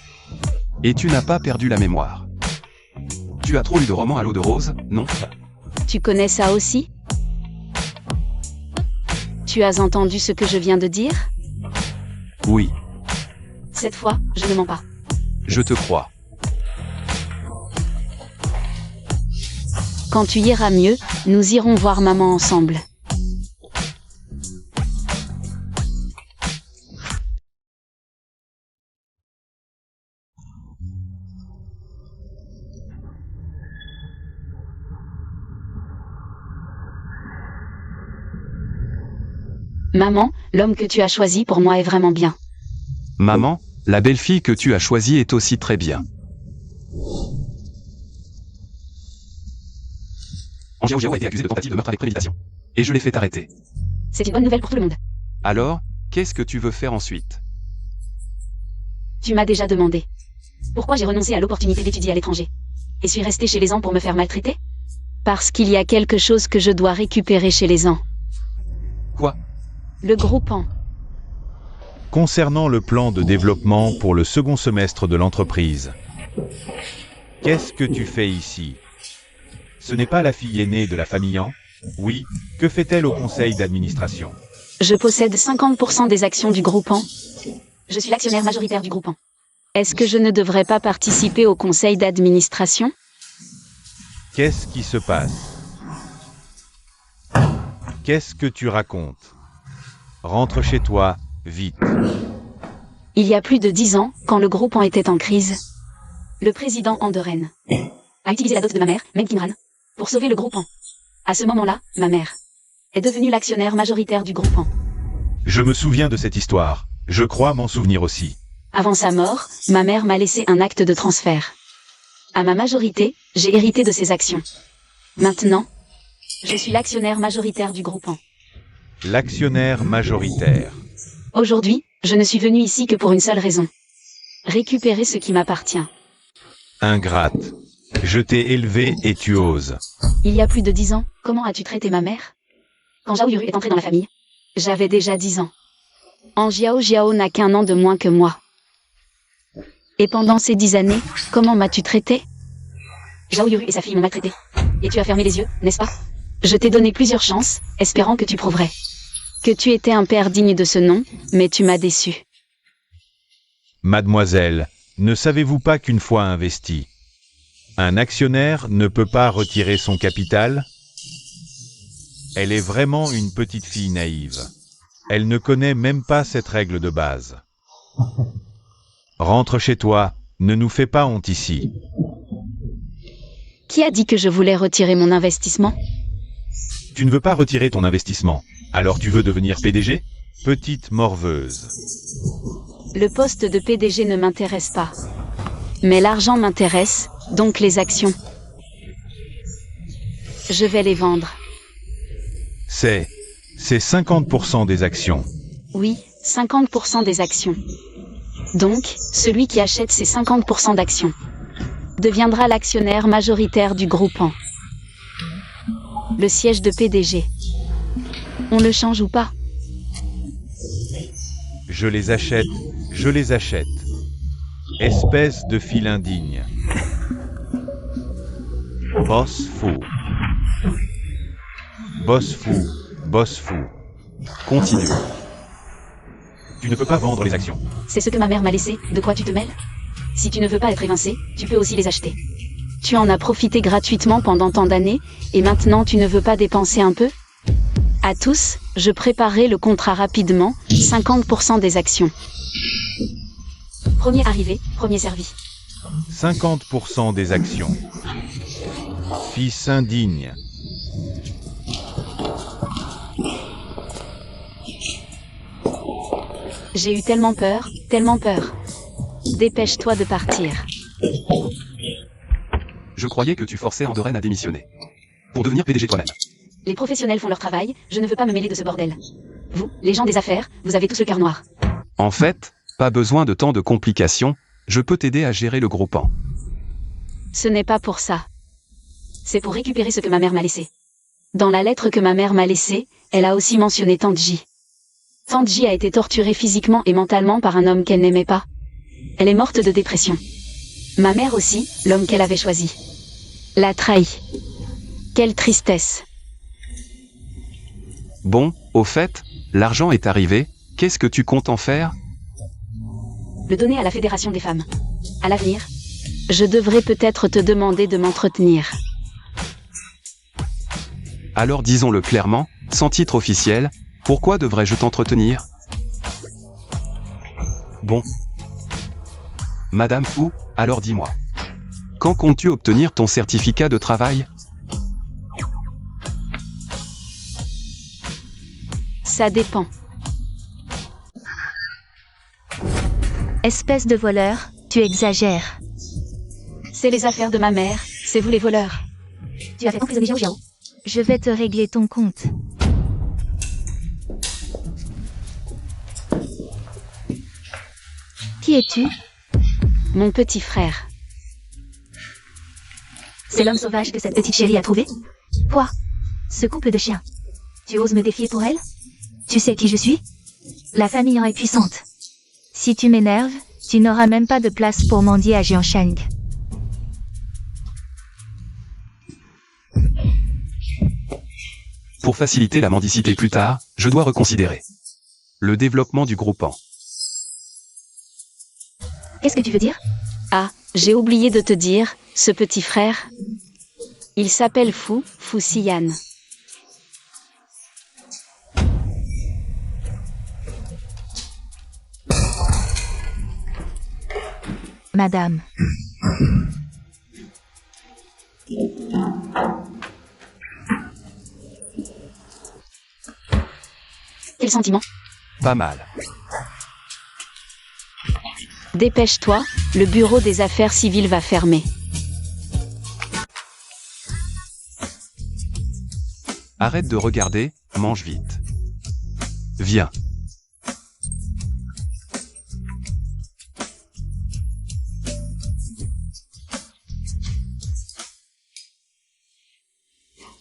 Et tu n'as pas perdu la mémoire. Tu as trop lu de romans à l'eau de rose, non? Tu connais ça aussi? Tu as entendu ce que je viens de dire? Oui, Cette fois, je ne mens pas. je te crois. Quand tu iras mieux, nous irons voir maman ensemble. Maman, l'homme que tu as choisi pour moi est vraiment bien. Maman, la belle-fille que tu as choisie est aussi très bien. Jiao Jiao a été accusé de tentative de meurtre avec préméditation. Et je l'ai fait arrêter. C'est une bonne nouvelle pour tout le monde. Alors, qu'est-ce que tu veux faire ensuite? Tu m'as déjà demandé. Pourquoi j'ai renoncé à l'opportunité d'étudier à l'étranger? Et suis restée chez les ans pour me faire maltraiter? Parce qu'il y a quelque chose que je dois récupérer chez les ans. Quoi? Le groupant. Concernant le plan de développement pour le second semestre de l'entreprise. Qu'est-ce que tu fais ici? Ce n'est pas la fille aînée de la famille An? Oui, que fait-elle au conseil d'administration? Je possède 50% des actions du groupant. Je suis l'actionnaire majoritaire du groupant. Est-ce que je ne devrais pas participer au conseil d'administration? Qu'est-ce qui se passe? Qu'est-ce que tu racontes? Rentre chez toi, vite. Il y a plus de 10 ans, quand le groupant était en crise, le président Anderen a utilisé la dot de ma mère, Meng Qinran, pour sauver le groupant. À ce moment-là, ma mère est devenue l'actionnaire majoritaire du groupant. Je me souviens de cette histoire. Je crois m'en souvenir aussi. Avant sa mort, ma mère m'a laissé un acte de transfert. À ma majorité, j'ai hérité de ses actions. Maintenant, je suis l'actionnaire majoritaire du groupant. L'actionnaire majoritaire. Aujourd'hui, je ne suis venue ici que pour une seule raison. Récupérer ce qui m'appartient. Ingrate. Je t'ai élevé et tu oses. Il y a plus de 10 ans, comment as-tu traité ma mère? Quand Zhao Yuru est entré dans la famille, j'avais déjà 10 ans. Jiao Jiao n'a qu'un an de moins que moi. Et pendant ces 10 années, comment m'as-tu traité? Zhao Yuru et sa fille m'ont maltraité. Et tu as fermé les yeux, n'est-ce pas? Je t'ai donné plusieurs chances, espérant que tu prouverais que tu étais un père digne de ce nom, mais tu m'as déçu. Mademoiselle, ne savez-vous pas qu'une fois investi, un actionnaire ne peut pas retirer son capital? Elle est vraiment une petite fille naïve. Elle ne connaît même pas cette règle de base. Rentre chez toi, ne nous fais pas honte ici. Qui a dit que je voulais retirer mon investissement? Tu ne veux pas retirer ton investissement, alors tu veux devenir PDG? Petite morveuse. Le poste de PDG ne m'intéresse pas. Mais l'argent m'intéresse, donc les actions. Je vais les vendre. C'est 50% des actions. Oui, 50% des actions. Donc, celui qui achète ces 50% d'actions deviendra l'actionnaire majoritaire du groupement. Le siège de PDG. On le change ou pas? Je les achète, je les achète. Espèce de fille indigne. Boss fou. Boss fou, boss fou. Continue. Tu ne peux pas vendre les actions. C'est ce que ma mère m'a laissé, de quoi tu te mêles? Si tu ne veux pas être évincé, tu peux aussi les acheter. Tu en as profité gratuitement pendant tant d'années, et maintenant tu ne veux pas dépenser un peu? À tous, je préparerai le contrat rapidement, 50% des actions. Premier arrivé, premier servi. 50% des actions. Fils indigne. J'ai eu tellement peur, tellement peur. Dépêche-toi de partir. Je croyais que tu forçais Andorren à démissionner. Pour devenir PDG toi-même. Les professionnels font leur travail, je ne veux pas me mêler de ce bordel. Vous, les gens des affaires, vous avez tous le cœur noir. En fait, pas besoin de tant de complications, je peux t'aider à gérer le groupement. Ce n'est pas pour ça. C'est pour récupérer ce que ma mère m'a laissé. Dans la lettre que ma mère m'a laissée, elle a aussi mentionné Tanji. Tanji a été torturée physiquement et mentalement par un homme qu'elle n'aimait pas. Elle est morte de dépression. Ma mère aussi, l'homme qu'elle avait choisi, l'a trahi. Quelle tristesse. Bon, au fait, l'argent est arrivé, qu'est-ce que tu comptes en faire? Le donner à la Fédération des femmes. À l'avenir, je devrais peut-être te demander de m'entretenir. Alors disons-le clairement, sans titre officiel, pourquoi devrais-je t'entretenir? Bon. Madame Fou, alors dis-moi. Quand comptes-tu obtenir ton certificat de travail? Ça dépend. Espèce de voleur, tu exagères. C'est les affaires de ma mère, c'est vous les voleurs. Tu as fait emprisonner Xiao Xiao. Je vais te régler ton compte. Qui es-tu? Mon petit frère. C'est l'homme sauvage que cette petite chérie a trouvé? Quoi? Ce couple de chiens. Tu oses me défier pour elle? Tu sais qui je suis? La famille en est puissante. Si tu m'énerves, tu n'auras même pas de place pour mendier à Jianshang. Pour faciliter la mendicité plus tard, je dois reconsidérer le développement du groupement. Qu'est-ce que tu veux dire? Ah, j'ai oublié de te dire, ce petit frère. Il s'appelle Fu Xian. Madame. Quel sentiment? Pas mal. Dépêche-toi, le bureau des affaires civiles va fermer. Arrête de regarder, mange vite. Viens.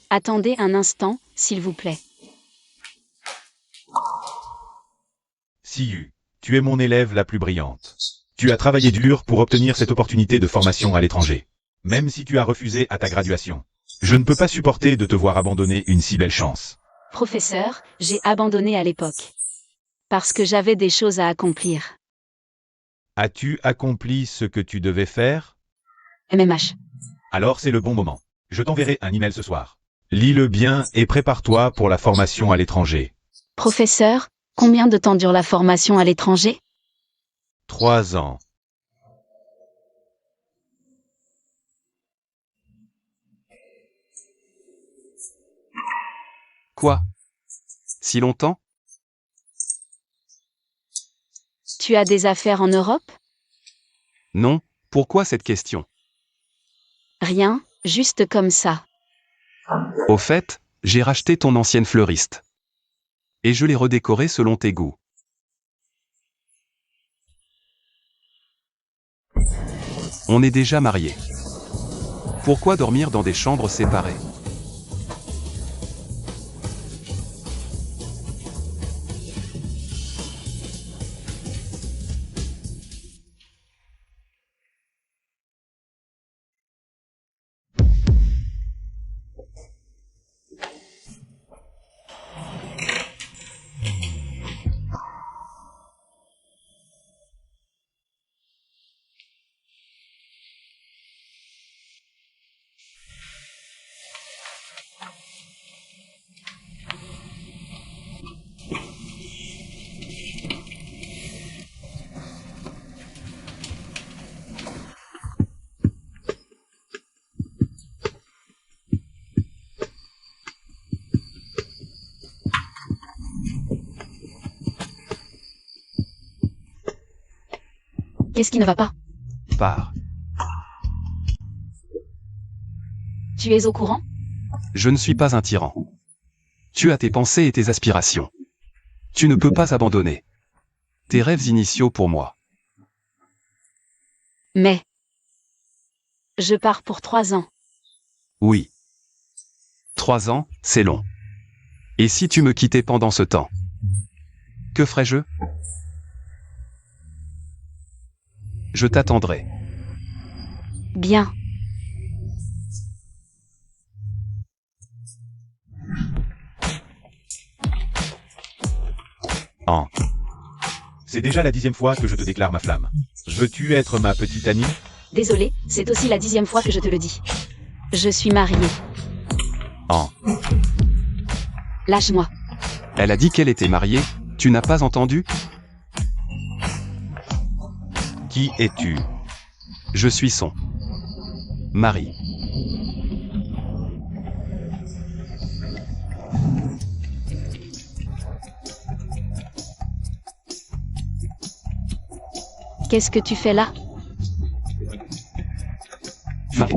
Attendez un instant, s'il vous plaît. Siyu, tu es mon élève la plus brillante. Tu as travaillé dur pour obtenir cette opportunité de formation à l'étranger. Même si tu as refusé à ta graduation. Je ne peux pas supporter de te voir abandonner une si belle chance. Professeur, j'ai abandonné à l'époque. Parce que j'avais des choses à accomplir. As-tu accompli ce que tu devais faire? MMH. Alors c'est le bon moment. Je t'enverrai un email ce soir. Lis-le bien et prépare-toi pour la formation à l'étranger. Professeur, combien de temps dure la formation à l'étranger? 3 ans. Quoi? Si longtemps? Tu as des affaires en Europe? Non, pourquoi cette question? Rien, juste comme ça. Au fait, j'ai racheté ton ancienne fleuriste. Et je l'ai redécorée selon tes goûts. On est déjà mariés. Pourquoi dormir dans des chambres séparées? Qu'est-ce qui ne va pas? Pars. Tu es au courant? Je ne suis pas un tyran. Tu as tes pensées et tes aspirations. Tu ne peux pas abandonner tes rêves initiaux pour moi. Mais... Je pars pour 3 ans. Oui. 3 ans, c'est long. Et si tu me quittais pendant ce temps? Que ferais-je? Je t'attendrai. Bien. An. C'est déjà la 10e fois que je te déclare ma flamme. Veux-tu être ma petite Annie? Désolé, c'est aussi la 10e fois que je te le dis. Je suis mariée. An. Lâche-moi. Elle a dit qu'elle était mariée, tu n'as pas entendu? Qui es-tu? Je suis son mari. Qu'est-ce que tu fais là? Fin.